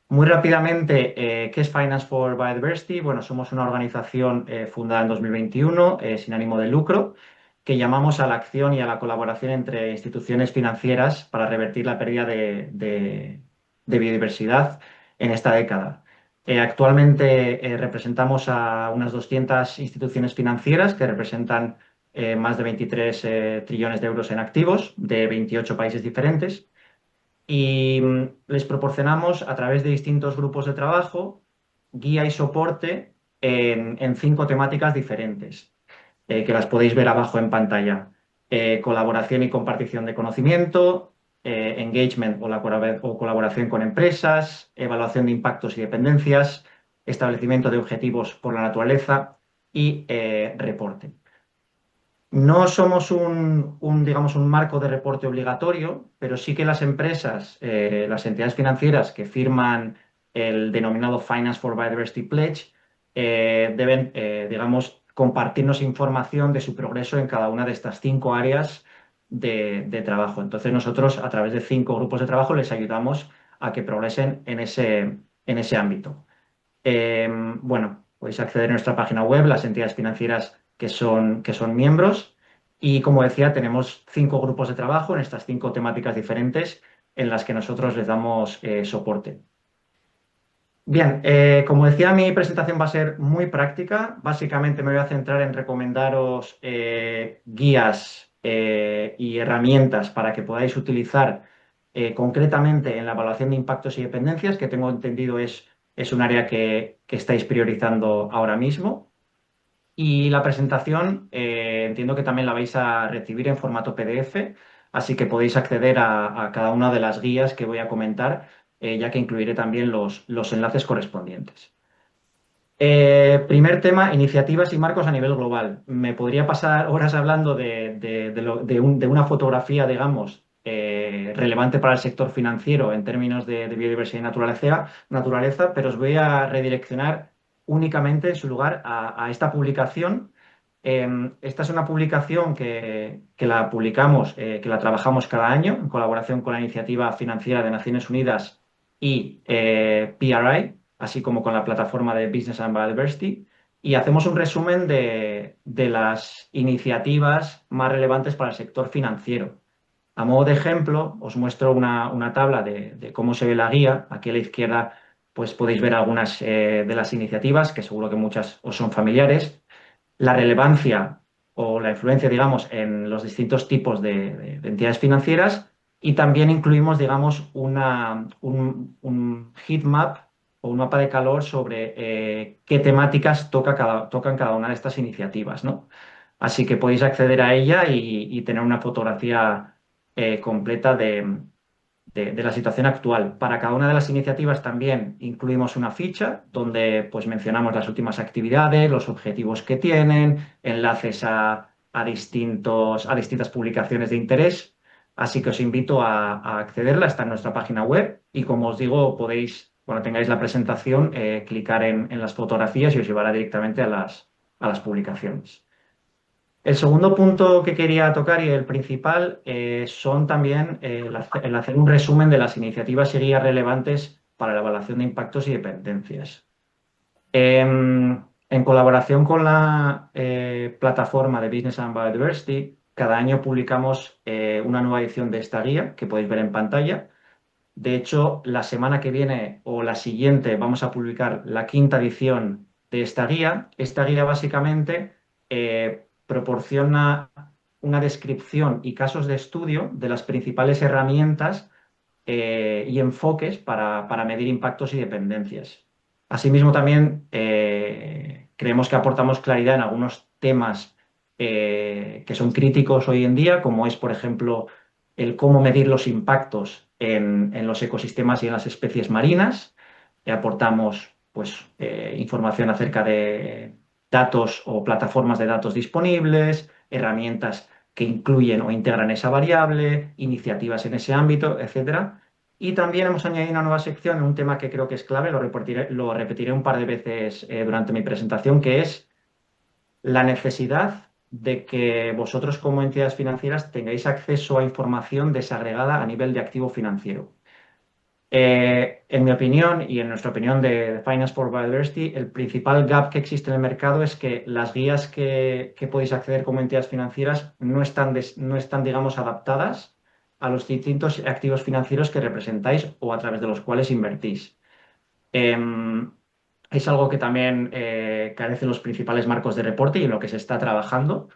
Muy rápidamente, ¿qué es Finance for Biodiversity? Bueno, somos una organización fundada en 2021 sin ánimo de lucro que llamamos a la acción y a la colaboración entre instituciones financieras para revertir la pérdida de biodiversidad en esta década. Actualmente representamos a unas 200 instituciones financieras que representan más de 23 trillones de euros en activos de 28 países diferentes y les proporcionamos a través de distintos grupos de trabajo guía y soporte en 5 temáticas diferentes, que las podéis ver abajo en pantalla. Colaboración y compartición de conocimiento, engagement o colaboración con empresas, evaluación de impactos y dependencias, establecimiento de objetivos por la naturaleza y reporte. No somos digamos, un marco de reporte obligatorio, pero sí que las empresas, las entidades financieras que firman el denominado Finance for Biodiversity Pledge deben, digamos, compartirnos información de su progreso en cada una de estas 5 áreas de trabajo. Entonces nosotros, a través de 5 grupos de trabajo, les ayudamos a que progresen en ese ámbito. Bueno, podéis acceder a nuestra página web, las entidades financieras que son miembros. Y como decía, tenemos 5 grupos de trabajo en estas 5 temáticas diferentes en las que nosotros les damos soporte. Bien, como decía, mi presentación va a ser muy práctica. Básicamente me voy a centrar en recomendaros guías y herramientas para que podáis utilizar concretamente en la evaluación de impactos y dependencias, que tengo entendido es un área que estáis priorizando ahora mismo. Y la presentación entiendo que también la vais a recibir en formato PDF, así que podéis acceder a cada una de las guías que voy a comentar, ya que incluiré también los enlaces correspondientes. Primer tema, iniciativas y marcos a nivel global. Me podría pasar horas hablando de una fotografía, digamos, relevante para el sector financiero en términos de biodiversidad y naturaleza, pero os voy a redireccionar únicamente en su lugar a esta publicación. Esta es una publicación que la publicamos, que la trabajamos cada año en colaboración con la Iniciativa Financiera de Naciones Unidas y PRI, así como con la plataforma de Business and Biodiversity, y hacemos un resumen de las iniciativas más relevantes para el sector financiero. A modo de ejemplo, os muestro una tabla de cómo se ve la guía. Aquí a la izquierda pues podéis ver algunas de las iniciativas, que seguro que muchas os son familiares, la relevancia o la influencia, digamos, en los distintos tipos de entidades financieras, y también incluimos, digamos, un heat map o un mapa de calor sobre qué temáticas tocan cada una de estas iniciativas, ¿no? Así que podéis acceder a ella y tener una fotografía completa de la situación actual. Para cada una de las iniciativas también incluimos una ficha donde pues mencionamos las últimas actividades, los objetivos que tienen, enlaces a a distintas publicaciones de interés. Así que os invito a accederla, está en nuestra página web y como os digo, podéis, cuando tengáis la presentación, clicar en las fotografías y os llevará directamente a las publicaciones. El segundo punto que quería tocar y el principal son también el hacer un resumen de las iniciativas y guías relevantes para la evaluación de impactos y dependencias. En colaboración con la plataforma de Business and Biodiversity, cada año publicamos una nueva edición de esta guía que podéis ver en pantalla. De hecho, la semana que viene o la siguiente vamos a publicar la 5ª edición de esta guía. Esta guía básicamente proporciona una descripción y casos de estudio de las principales herramientas y enfoques para medir impactos y dependencias. Asimismo, también creemos que aportamos claridad en algunos temas que son críticos hoy en día, como es, por ejemplo, el cómo medir los impactos en los ecosistemas y en las especies marinas. Aportamos pues, información acerca de datos o plataformas de datos disponibles, herramientas que incluyen o integran esa variable, iniciativas en ese ámbito, etc. Y también hemos añadido una nueva sección en un tema que creo que es clave, lo repetiré un par de veces durante mi presentación, que es la necesidad de que vosotros como entidades financieras tengáis acceso a información desagregada a nivel de activo financiero. En mi opinión y en nuestra opinión de Finance for Biodiversity, el principal gap que existe en el mercado es que las guías que podéis acceder como entidades financieras no están, digamos, adaptadas a los distintos activos financieros que representáis o a través de los cuales invertís. Es algo que también carece los principales marcos de reporte y en lo que se está trabajando,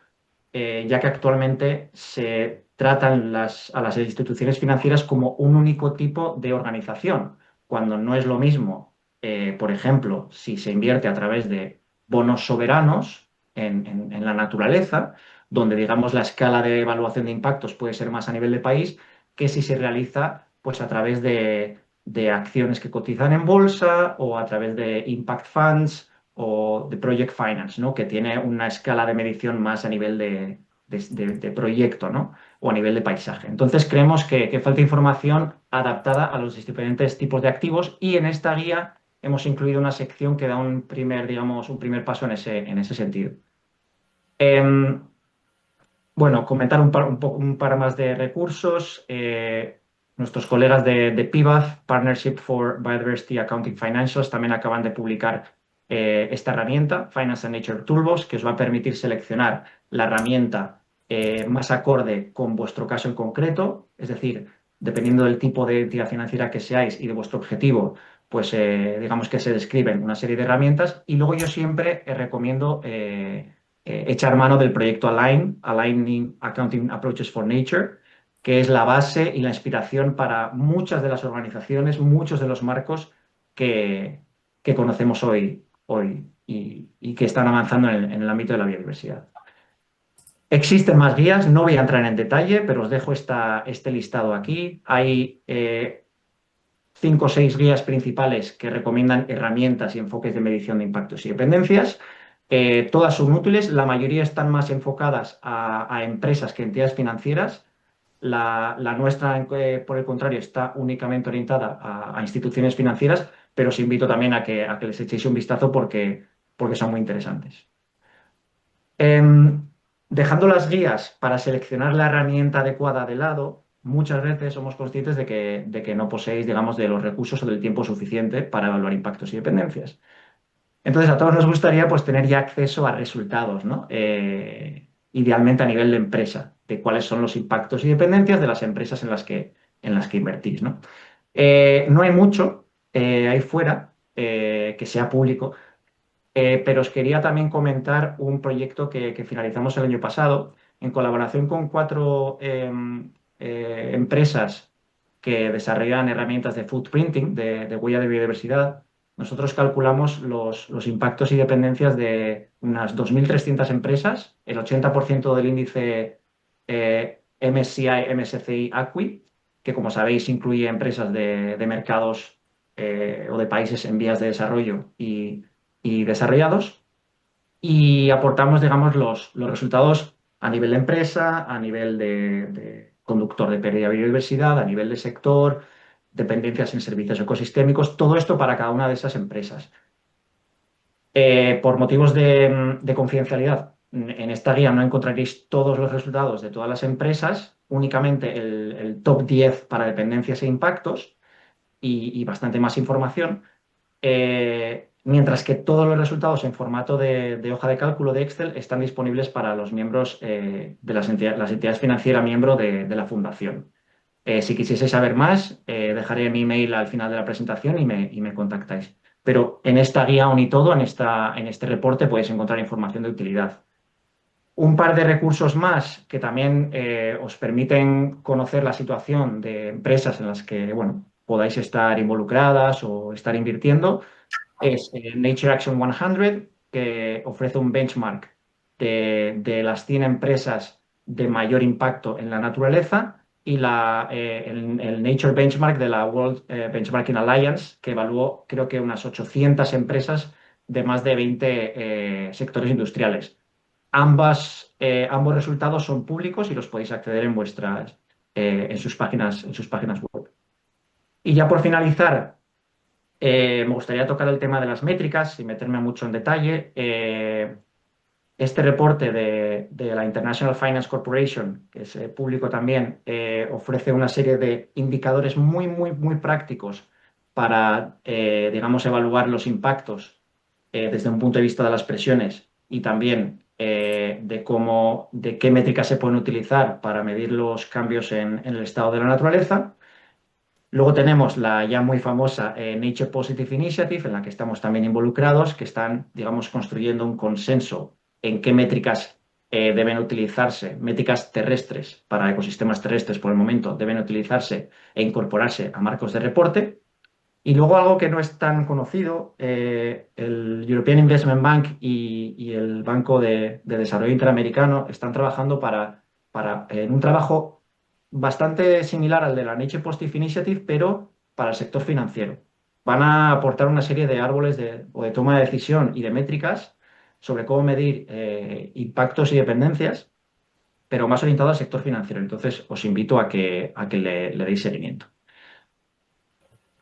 ya que actualmente se tratan a las instituciones financieras como un único tipo de organización, cuando no es lo mismo, por ejemplo, si se invierte a través de bonos soberanos en la naturaleza, donde digamos la escala de evaluación de impactos puede ser más a nivel de país, que si se realiza pues, a través de acciones que cotizan en bolsa o a través de impact funds o de project finance, ¿no? Que tiene una escala de medición más a nivel de proyecto, ¿no? O a nivel de paisaje. Entonces creemos que falta información adaptada a los diferentes tipos de activos y en esta guía hemos incluido una sección que da un primer paso en ese sentido. Bueno, comentar un par más de recursos. Nuestros colegas de PIBAF, Partnership for Biodiversity Accounting Financials, también acaban de publicar esta herramienta, Finance and Nature Toolbox, que os va a permitir seleccionar la herramienta más acorde con vuestro caso en concreto, es decir, dependiendo del tipo de entidad financiera que seáis y de vuestro objetivo, pues digamos que se describen una serie de herramientas y luego yo siempre recomiendo echar mano del proyecto Aligning Accounting Approaches for Nature, que es la base y la inspiración para muchas de las organizaciones, muchos de los marcos que conocemos hoy y que están avanzando en el ámbito de la biodiversidad. Existen más guías, no voy a entrar en detalle, pero os dejo este listado aquí. Hay 5 o 6 guías principales que recomiendan herramientas y enfoques de medición de impactos y dependencias. Todas son útiles, la mayoría están más enfocadas a empresas que entidades financieras. La nuestra, por el contrario, está únicamente orientada a instituciones financieras, pero os invito también a que les echéis un vistazo porque son muy interesantes. Dejando las guías para seleccionar la herramienta adecuada de lado, muchas veces somos conscientes de que no poseéis, digamos, de los recursos o del tiempo suficiente para evaluar impactos y dependencias. Entonces, a todos nos gustaría pues, tener ya acceso a resultados, ¿no? Idealmente a nivel de empresa, de cuáles son los impactos y dependencias de las empresas en las que invertís, ¿no? No hay mucho ahí fuera que sea público, pero os quería también comentar un proyecto que finalizamos el año pasado en colaboración con 4 empresas que desarrollan herramientas de footprinting, de huella de biodiversidad. Nosotros calculamos los impactos y dependencias de unas 2.300 empresas, el 80% del índice MSCI ACWI, que como sabéis incluye empresas de mercados o de países en vías de desarrollo y desarrollados, y aportamos, digamos, los resultados a nivel de empresa, a nivel de conductor de pérdida de biodiversidad, a nivel de sector, dependencias en servicios ecosistémicos, todo esto para cada una de esas empresas. Por motivos de confidencialidad, en esta guía no encontraréis todos los resultados de todas las empresas, únicamente el top 10 para dependencias e impactos y bastante más información, mientras que todos los resultados en formato de hoja de cálculo de Excel están disponibles para los miembros de las entidades financieras miembro de la fundación. Si quisieseis saber más, dejaré mi email al final de la presentación y me contactáis. Pero en esta guía aún y todo, en este reporte, podéis encontrar información de utilidad. Un par de recursos más que también os permiten conocer la situación de empresas en las que podáis estar involucradas o estar invirtiendo es Nature Action 100, que ofrece un benchmark de las 100 empresas de mayor impacto en la naturaleza y el Nature Benchmark de la World Benchmarking Alliance, que evaluó creo que unas 800 empresas de más de 20 sectores industriales. Ambos resultados son públicos y los podéis acceder en sus páginas web. Y ya por finalizar, me gustaría tocar el tema de las métricas y meterme mucho en detalle. Este reporte de la International Finance Corporation, que es público también, ofrece una serie de indicadores muy, muy, muy prácticos para, digamos, evaluar los impactos desde un punto de vista de las presiones y también de qué métricas se pueden utilizar para medir los cambios en el estado de la naturaleza. Luego tenemos la ya muy famosa Nature Positive Initiative, en la que estamos también involucrados, que están, digamos, construyendo un consenso en qué métricas deben utilizarse, métricas terrestres para ecosistemas terrestres por el momento, deben utilizarse e incorporarse a marcos de reporte. Y luego algo que no es tan conocido, el European Investment Bank y el Banco de Desarrollo Interamericano están trabajando en un trabajo bastante similar al de la Nature Positive Initiative, pero para el sector financiero. Van a aportar una serie de árboles de toma de decisión y de métricas sobre cómo medir impactos y dependencias, pero más orientado al sector financiero. Entonces, os invito a que le deis seguimiento.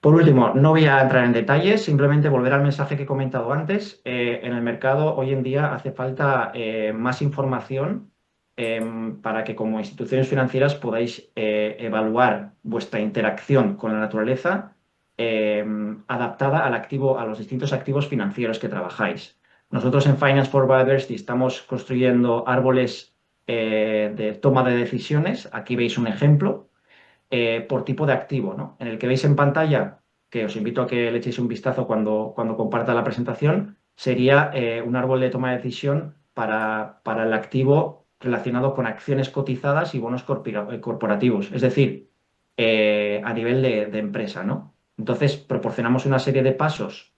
Por último, no voy a entrar en detalles, simplemente volver al mensaje que he comentado antes. En el mercado hoy en día hace falta más información para que como instituciones financieras podáis evaluar vuestra interacción con la naturaleza adaptada a los distintos activos financieros que trabajáis. Nosotros en Finance for Biodiversity estamos construyendo árboles de toma de decisiones. Aquí veis un ejemplo. Por tipo de activo, ¿no? En el que veis en pantalla, que os invito a que le echéis un vistazo cuando comparta la presentación, sería un árbol de toma de decisión para el activo relacionado con acciones cotizadas y bonos corporativos, es decir, a nivel de empresa, ¿no? Entonces, proporcionamos una serie de pasos,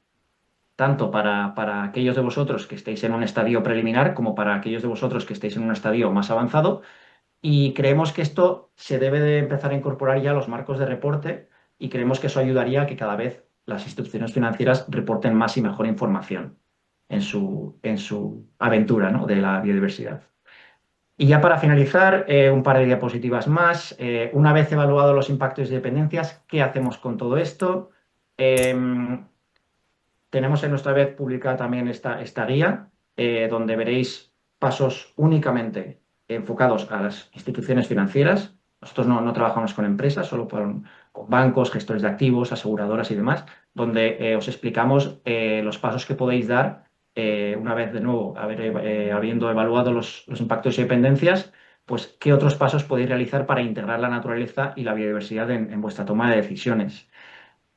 tanto para aquellos de vosotros que estéis en un estadio preliminar como para aquellos de vosotros que estéis en un estadio más avanzado. Y creemos que esto se debe de empezar a incorporar ya a los marcos de reporte y creemos que eso ayudaría a que cada vez las instituciones financieras reporten más y mejor información en su aventura, ¿no?, de la biodiversidad. Y ya para finalizar, un par de diapositivas más. Una vez evaluados los impactos y dependencias, ¿qué hacemos con todo esto? Tenemos en nuestra web publicada también esta guía, donde veréis pasos únicamente enfocados a las instituciones financieras. Nosotros no trabajamos con empresas, solo con bancos, gestores de activos, aseguradoras y demás, donde os explicamos los pasos que podéis dar una vez de nuevo habiendo evaluado los impactos y dependencias, pues qué otros pasos podéis realizar para integrar la naturaleza y la biodiversidad en vuestra toma de decisiones.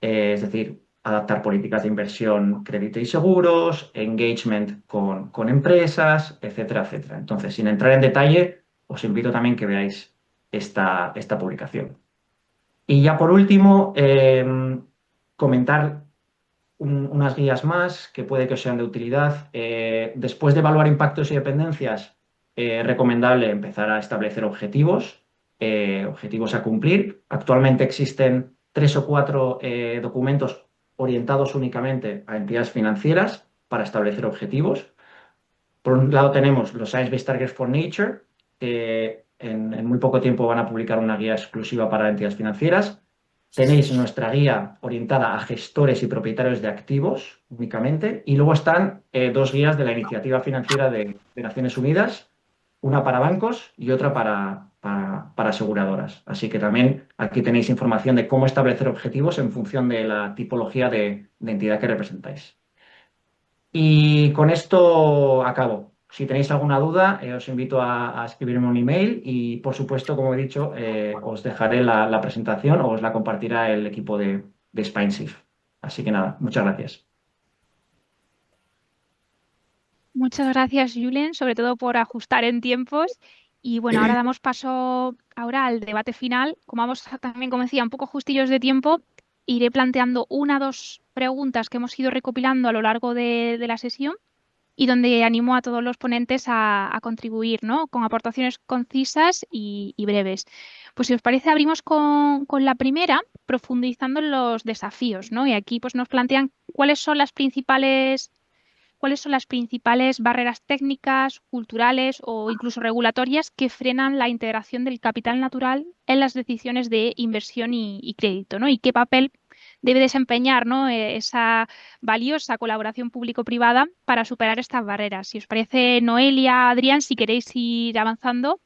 Es decir, adaptar políticas de inversión, crédito y seguros, engagement con empresas, etcétera, etcétera. Entonces, sin entrar en detalle, os invito también que veáis esta publicación. Y ya por último, comentar unas guías más que puede que os sean de utilidad. Después de evaluar impactos y dependencias, recomendable empezar a establecer objetivos a cumplir. Actualmente existen 3 o 4 documentos orientados únicamente a entidades financieras para establecer objetivos. Por un lado tenemos los Science Based Targets for Nature, que en muy poco tiempo van a publicar una guía exclusiva para entidades financieras. Tenéis nuestra guía orientada a gestores y propietarios de activos únicamente. Y luego están 2 guías de la Iniciativa Financiera de Naciones Unidas, una para bancos y otra para aseguradoras. Así que también aquí tenéis información de cómo establecer objetivos en función de la tipología de entidad que representáis. Y con esto acabo. Si tenéis alguna duda, os invito a escribirme un email y, por supuesto, como he dicho, os dejaré la presentación o os la compartirá el equipo de SpineShift. Así que nada, muchas gracias. Muchas gracias, Julen, sobre todo por ajustar en tiempos. Y bueno, ahora damos paso al debate final. Como vamos también, como decía, un poco justillos de tiempo, iré planteando 1 o 2 preguntas que hemos ido recopilando a lo largo de la sesión y donde animo a todos los ponentes a contribuir, ¿no? Con aportaciones concisas y breves. Pues si os parece, abrimos con la primera, profundizando en los desafíos, ¿no? Y aquí pues, nos plantean cuáles son las principales barreras técnicas, culturales o incluso regulatorias que frenan la integración del capital natural en las decisiones de inversión y crédito, ¿no? Y qué papel debe desempeñar, ¿no? Esa valiosa colaboración público-privada para superar estas barreras. Si os parece, Noelia, Adrián, si queréis ir avanzando.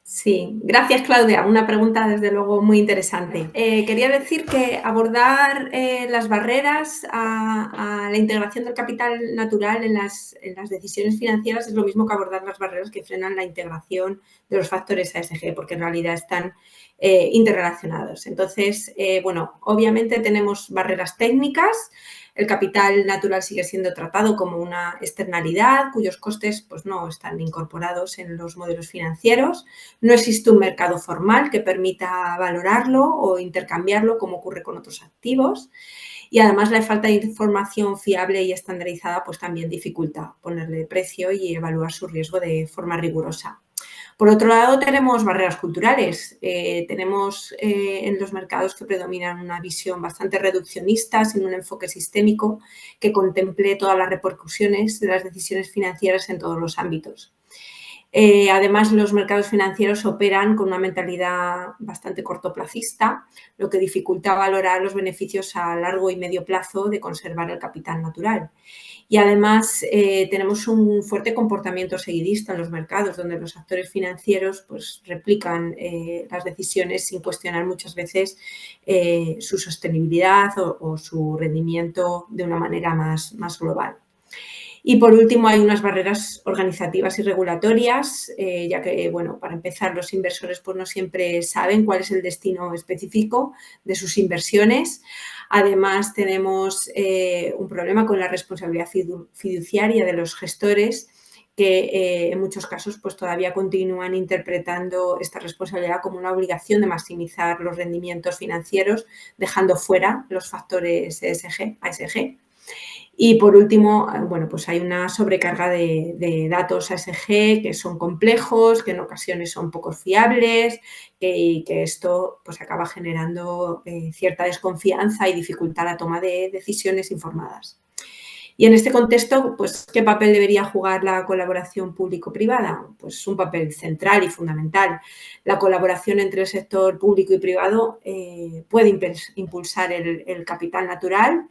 Sí, gracias, Claudia. Una pregunta, desde luego, muy interesante. Quería decir que abordar las barreras a la integración del capital natural en las decisiones financieras es lo mismo que abordar las barreras que frenan la integración de los factores ASG, porque en realidad están interrelacionados. Entonces, bueno, obviamente tenemos barreras técnicas. El capital natural sigue siendo tratado como una externalidad cuyos costes pues, no están incorporados en los modelos financieros. No existe un mercado formal que permita valorarlo o intercambiarlo como ocurre con otros activos. Y además la falta de información fiable y estandarizada pues también dificulta ponerle precio y evaluar su riesgo de forma rigurosa. Por otro lado, tenemos barreras culturales. Tenemos en los mercados que predominan una visión bastante reduccionista, sin un enfoque sistémico que contemple todas las repercusiones de las decisiones financieras en todos los ámbitos. Además, los mercados financieros operan con una mentalidad bastante cortoplacista, lo que dificulta valorar los beneficios a largo y medio plazo de conservar el capital natural. Y además tenemos un fuerte comportamiento seguidista en los mercados, donde los actores financieros pues, replican las decisiones sin cuestionar muchas veces su sostenibilidad o su rendimiento de una manera más global. Y por último, hay unas barreras organizativas y regulatorias, ya que, bueno, para empezar, los inversores pues, no siempre saben cuál es el destino específico de sus inversiones. Además, tenemos un problema con la responsabilidad fiduciaria de los gestores, que en muchos casos pues, todavía continúan interpretando esta responsabilidad como una obligación de maximizar los rendimientos financieros, dejando fuera los factores ASG. Y por último, bueno, pues hay una sobrecarga de datos ASG que son complejos, que en ocasiones son poco fiables, y que esto pues acaba generando cierta desconfianza y dificultad la toma de decisiones informadas. Y en este contexto, pues, ¿qué papel debería jugar la colaboración público-privada? Pues un papel central y fundamental. La colaboración entre el sector público y privado puede impulsar el capital natural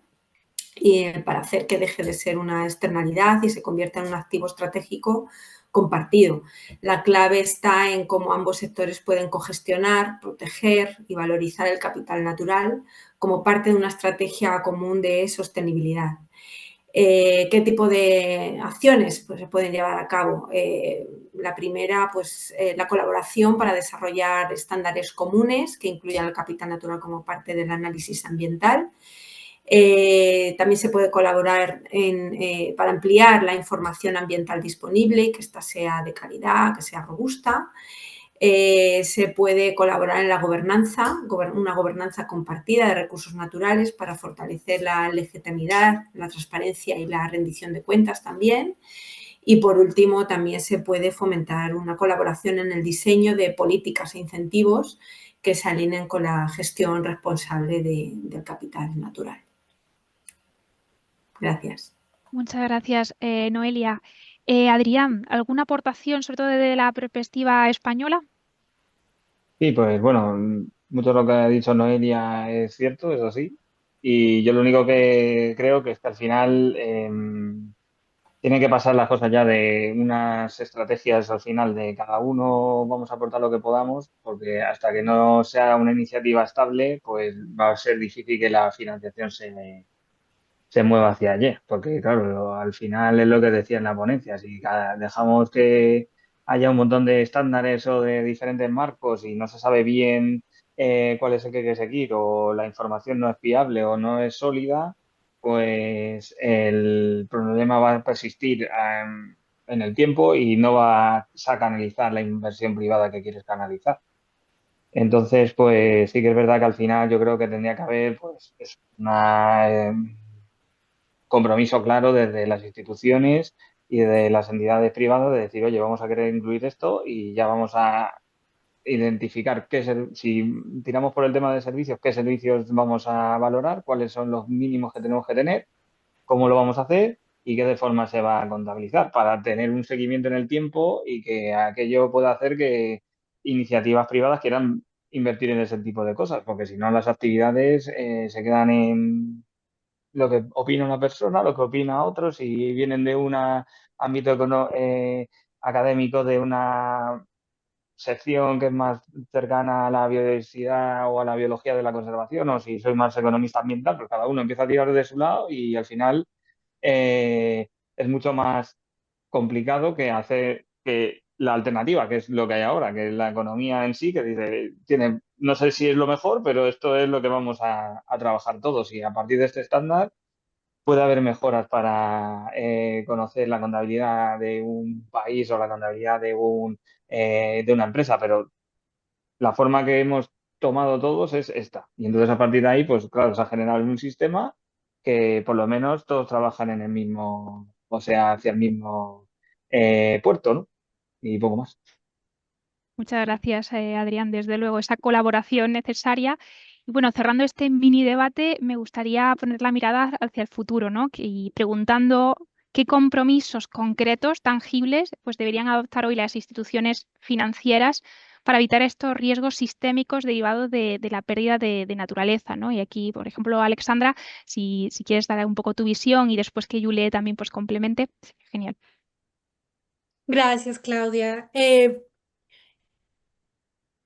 y para hacer que deje de ser una externalidad y se convierta en un activo estratégico compartido. La clave está en cómo ambos sectores pueden cogestionar, proteger y valorizar el capital natural como parte de una estrategia común de sostenibilidad. ¿Qué tipo de acciones pues, se pueden llevar a cabo? La primera, pues la colaboración para desarrollar estándares comunes que incluyan el capital natural como parte del análisis ambiental. También se puede colaborar para ampliar la información ambiental disponible y que ésta sea de calidad, que sea robusta. Se puede colaborar en la gobernanza, una gobernanza compartida de recursos naturales para fortalecer la legitimidad, la transparencia y la rendición de cuentas también. Y por último, también se puede fomentar una colaboración en el diseño de políticas e incentivos que se alineen con la gestión responsable del capital natural. Gracias. Muchas gracias, Noelia. Adrián, ¿alguna aportación, sobre todo desde la perspectiva española? Sí, pues bueno, mucho de lo que ha dicho Noelia es cierto, es así. Y yo lo único que creo que es que al final tienen que pasar las cosas ya de unas estrategias al final de cada uno vamos a aportar lo que podamos, porque hasta que no sea una iniciativa estable, pues va a ser difícil que la financiación se mueva hacia allí, porque claro, al final es lo que decía en la ponencia, si dejamos que haya un montón de estándares o de diferentes marcos y no se sabe bien cuál es el que hay que seguir o la información no es fiable o no es sólida, pues el problema va a persistir en el tiempo y no vas a canalizar la inversión privada que quieres canalizar. Entonces, pues sí que es verdad que al final yo creo que tendría que haber pues una compromiso claro desde las instituciones y de las entidades privadas de decir, oye, vamos a querer incluir esto y ya vamos a identificar si tiramos por el tema de servicios, qué servicios vamos a valorar, cuáles son los mínimos que tenemos que tener, cómo lo vamos a hacer y qué de forma se va a contabilizar para tener un seguimiento en el tiempo y que aquello pueda hacer que iniciativas privadas quieran invertir en ese tipo de cosas, porque si no las actividades se quedan en lo que opina una persona, lo que opina otro, si vienen de un ámbito académico, de una sección que es más cercana a la biodiversidad o a la biología de la conservación, o si soy más economista ambiental, pues cada uno empieza a tirar de su lado y al final es mucho más complicado que hacer que la alternativa, que es lo que hay ahora, que es la economía en sí, que dice, no sé si es lo mejor, pero esto es lo que vamos a trabajar todos y a partir de este estándar puede haber mejoras para conocer la contabilidad de un país o la contabilidad de una empresa, pero la forma que hemos tomado todos es esta. Y entonces a partir de ahí, pues claro, se ha generado un sistema que por lo menos todos trabajan en el mismo, o sea, hacia el mismo puerto, ¿no? Y poco más. Muchas gracias, Adrián. Desde luego, esa colaboración necesaria. Y bueno, cerrando este mini debate, me gustaría poner la mirada hacia el futuro, ¿no? Y preguntando qué compromisos concretos, tangibles, pues deberían adoptar hoy las instituciones financieras para evitar estos riesgos sistémicos derivados de la pérdida de naturaleza, ¿no? Y aquí, por ejemplo, Alexandra, si quieres dar un poco tu visión y después que Julie también pues complemente, genial. Gracias, Claudia.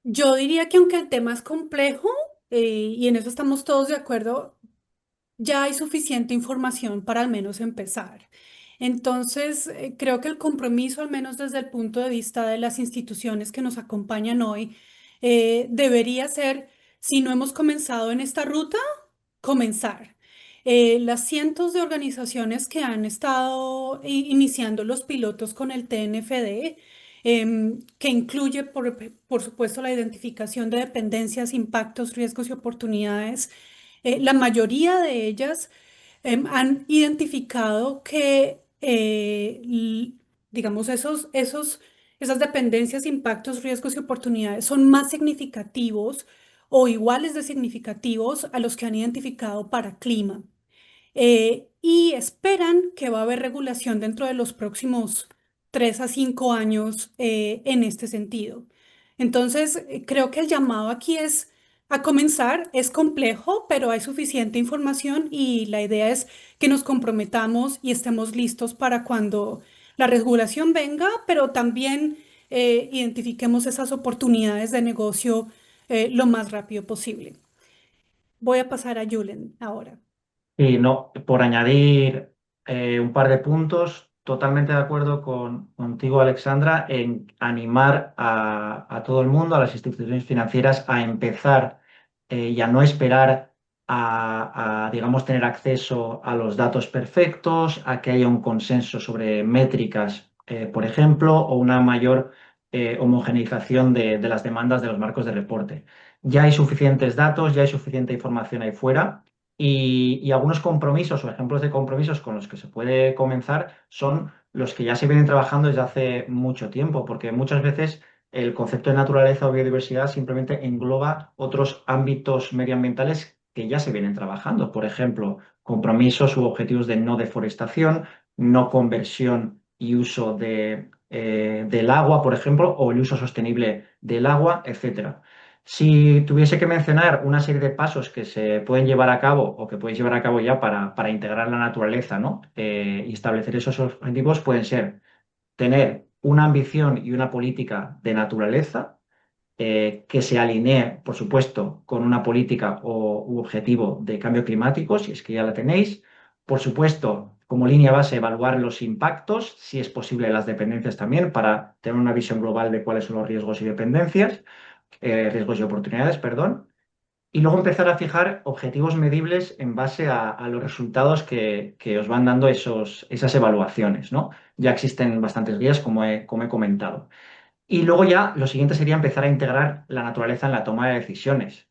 Yo diría que aunque el tema es complejo, y en eso estamos todos de acuerdo, ya hay suficiente información para al menos empezar. Entonces, creo que el compromiso, al menos desde el punto de vista de las instituciones que nos acompañan hoy, debería ser, si no hemos comenzado en esta ruta, comenzar. Las cientos de organizaciones que han estado iniciando los pilotos con el TNFD, que incluye, por supuesto, la identificación de dependencias, impactos, riesgos y oportunidades, la mayoría de ellas han identificado que, digamos, esas dependencias, impactos, riesgos y oportunidades son más significativos o iguales de significativos a los que han identificado para clima. Y esperan que va a haber regulación dentro de los próximos 3 a 5 años en este sentido. Entonces, creo que el llamado aquí es a comenzar. Es complejo, pero hay suficiente información y la idea es que nos comprometamos y estemos listos para cuando la regulación venga, pero también identifiquemos esas oportunidades de negocio lo más rápido posible. Voy a pasar a Julen ahora. Y no, por añadir un par de puntos, totalmente de acuerdo contigo, Alexandra, en animar a todo el mundo, a las instituciones financieras, a empezar y a no esperar digamos, tener acceso a los datos perfectos, a que haya un consenso sobre métricas, por ejemplo, o una mayor homogeneización de las demandas de los marcos de reporte. Ya hay suficientes datos, ya hay suficiente información ahí fuera. Y algunos compromisos o ejemplos de compromisos con los que se puede comenzar son los que ya se vienen trabajando desde hace mucho tiempo, porque muchas veces el concepto de naturaleza o biodiversidad simplemente engloba otros ámbitos medioambientales que ya se vienen trabajando. Por ejemplo, compromisos u objetivos de no deforestación, no conversión y uso del agua, por ejemplo, o el uso sostenible del agua, etcétera. Si tuviese que mencionar una serie de pasos que se pueden llevar a cabo o que podéis llevar a cabo ya para integrar la naturaleza, ¿no? Y establecer esos objetivos, pueden ser tener una ambición y una política de naturaleza que se alinee, por supuesto, con una política u objetivo de cambio climático, si es que ya la tenéis. Por supuesto, como línea base, evaluar los impactos, si es posible las dependencias también, para tener una visión global de cuáles son los riesgos y dependencias, riesgos y oportunidades, perdón. Y luego empezar a fijar objetivos medibles en base a los resultados que os van dando esas evaluaciones, ¿no? Ya existen bastantes guías, como he comentado. Y luego ya lo siguiente sería empezar a integrar la naturaleza en la toma de decisiones,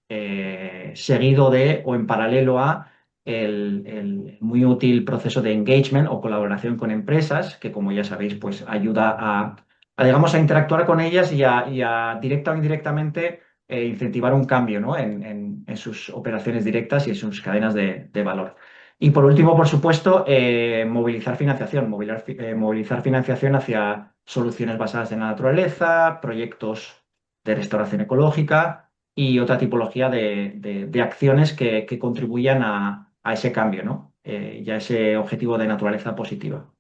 seguido de o en paralelo a el muy útil proceso de engagement o colaboración con empresas, que como ya sabéis, pues ayuda digamos, a interactuar con ellas y a directa o indirectamente incentivar un cambio, ¿no? en sus operaciones directas y en sus cadenas de valor. Y por último, por supuesto, movilizar financiación, movilizar financiación hacia soluciones basadas en la naturaleza, proyectos de restauración ecológica y otra tipología de acciones que contribuyan a ese cambio, ¿no? Y a ese objetivo de naturaleza positiva.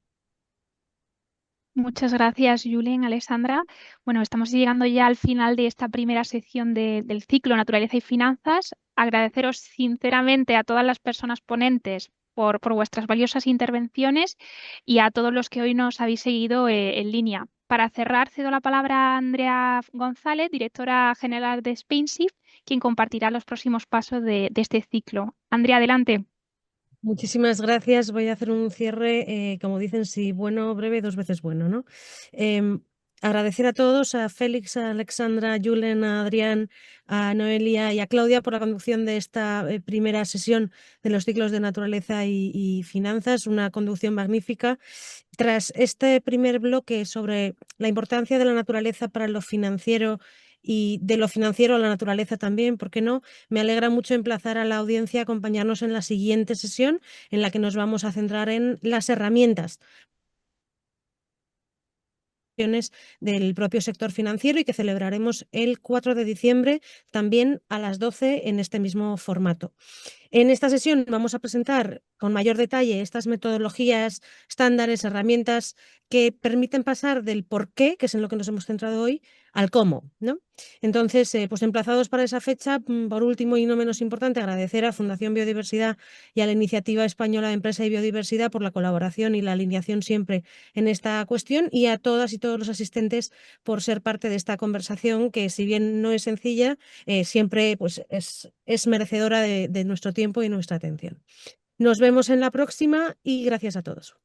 Muchas gracias, Julien, Alessandra. Bueno, estamos llegando ya al final de esta primera sección del ciclo Naturaleza y Finanzas. Agradeceros sinceramente a todas las personas ponentes por vuestras valiosas intervenciones y a todos los que hoy nos habéis seguido en línea. Para cerrar, cedo la palabra a Andrea González, directora general de SpainShift, quien compartirá los próximos pasos de este ciclo. Andrea, adelante. Muchísimas gracias. Voy a hacer un cierre, como dicen, si bueno, breve, 2 veces bueno, ¿no? Agradecer a todos, a Félix, a Alexandra, a Julen, a Adrián, a Noelia y a Claudia por la conducción de esta primera sesión de los ciclos de naturaleza y finanzas, una conducción magnífica. Tras este primer bloque sobre la importancia de la naturaleza para lo financiero y de lo financiero a la naturaleza también, ¿por qué no? Me alegra mucho emplazar a la audiencia a acompañarnos en la siguiente sesión, en la que nos vamos a centrar en las herramientas del propio sector financiero y que celebraremos el 4 de diciembre también a las 12 en este mismo formato. En esta sesión vamos a presentar con mayor detalle estas metodologías, estándares, herramientas que permiten pasar del por qué, que es en lo que nos hemos centrado hoy, al cómo, ¿no? Entonces, pues emplazados para esa fecha, por último y no menos importante, agradecer a Fundación Biodiversidad y a la Iniciativa Española de Empresa y Biodiversidad por la colaboración y la alineación siempre en esta cuestión y a todas y todos los asistentes por ser parte de esta conversación que, si bien no es sencilla, siempre pues, es merecedora de nuestro tiempo y nuestra atención. Nos vemos en la próxima y gracias a todos.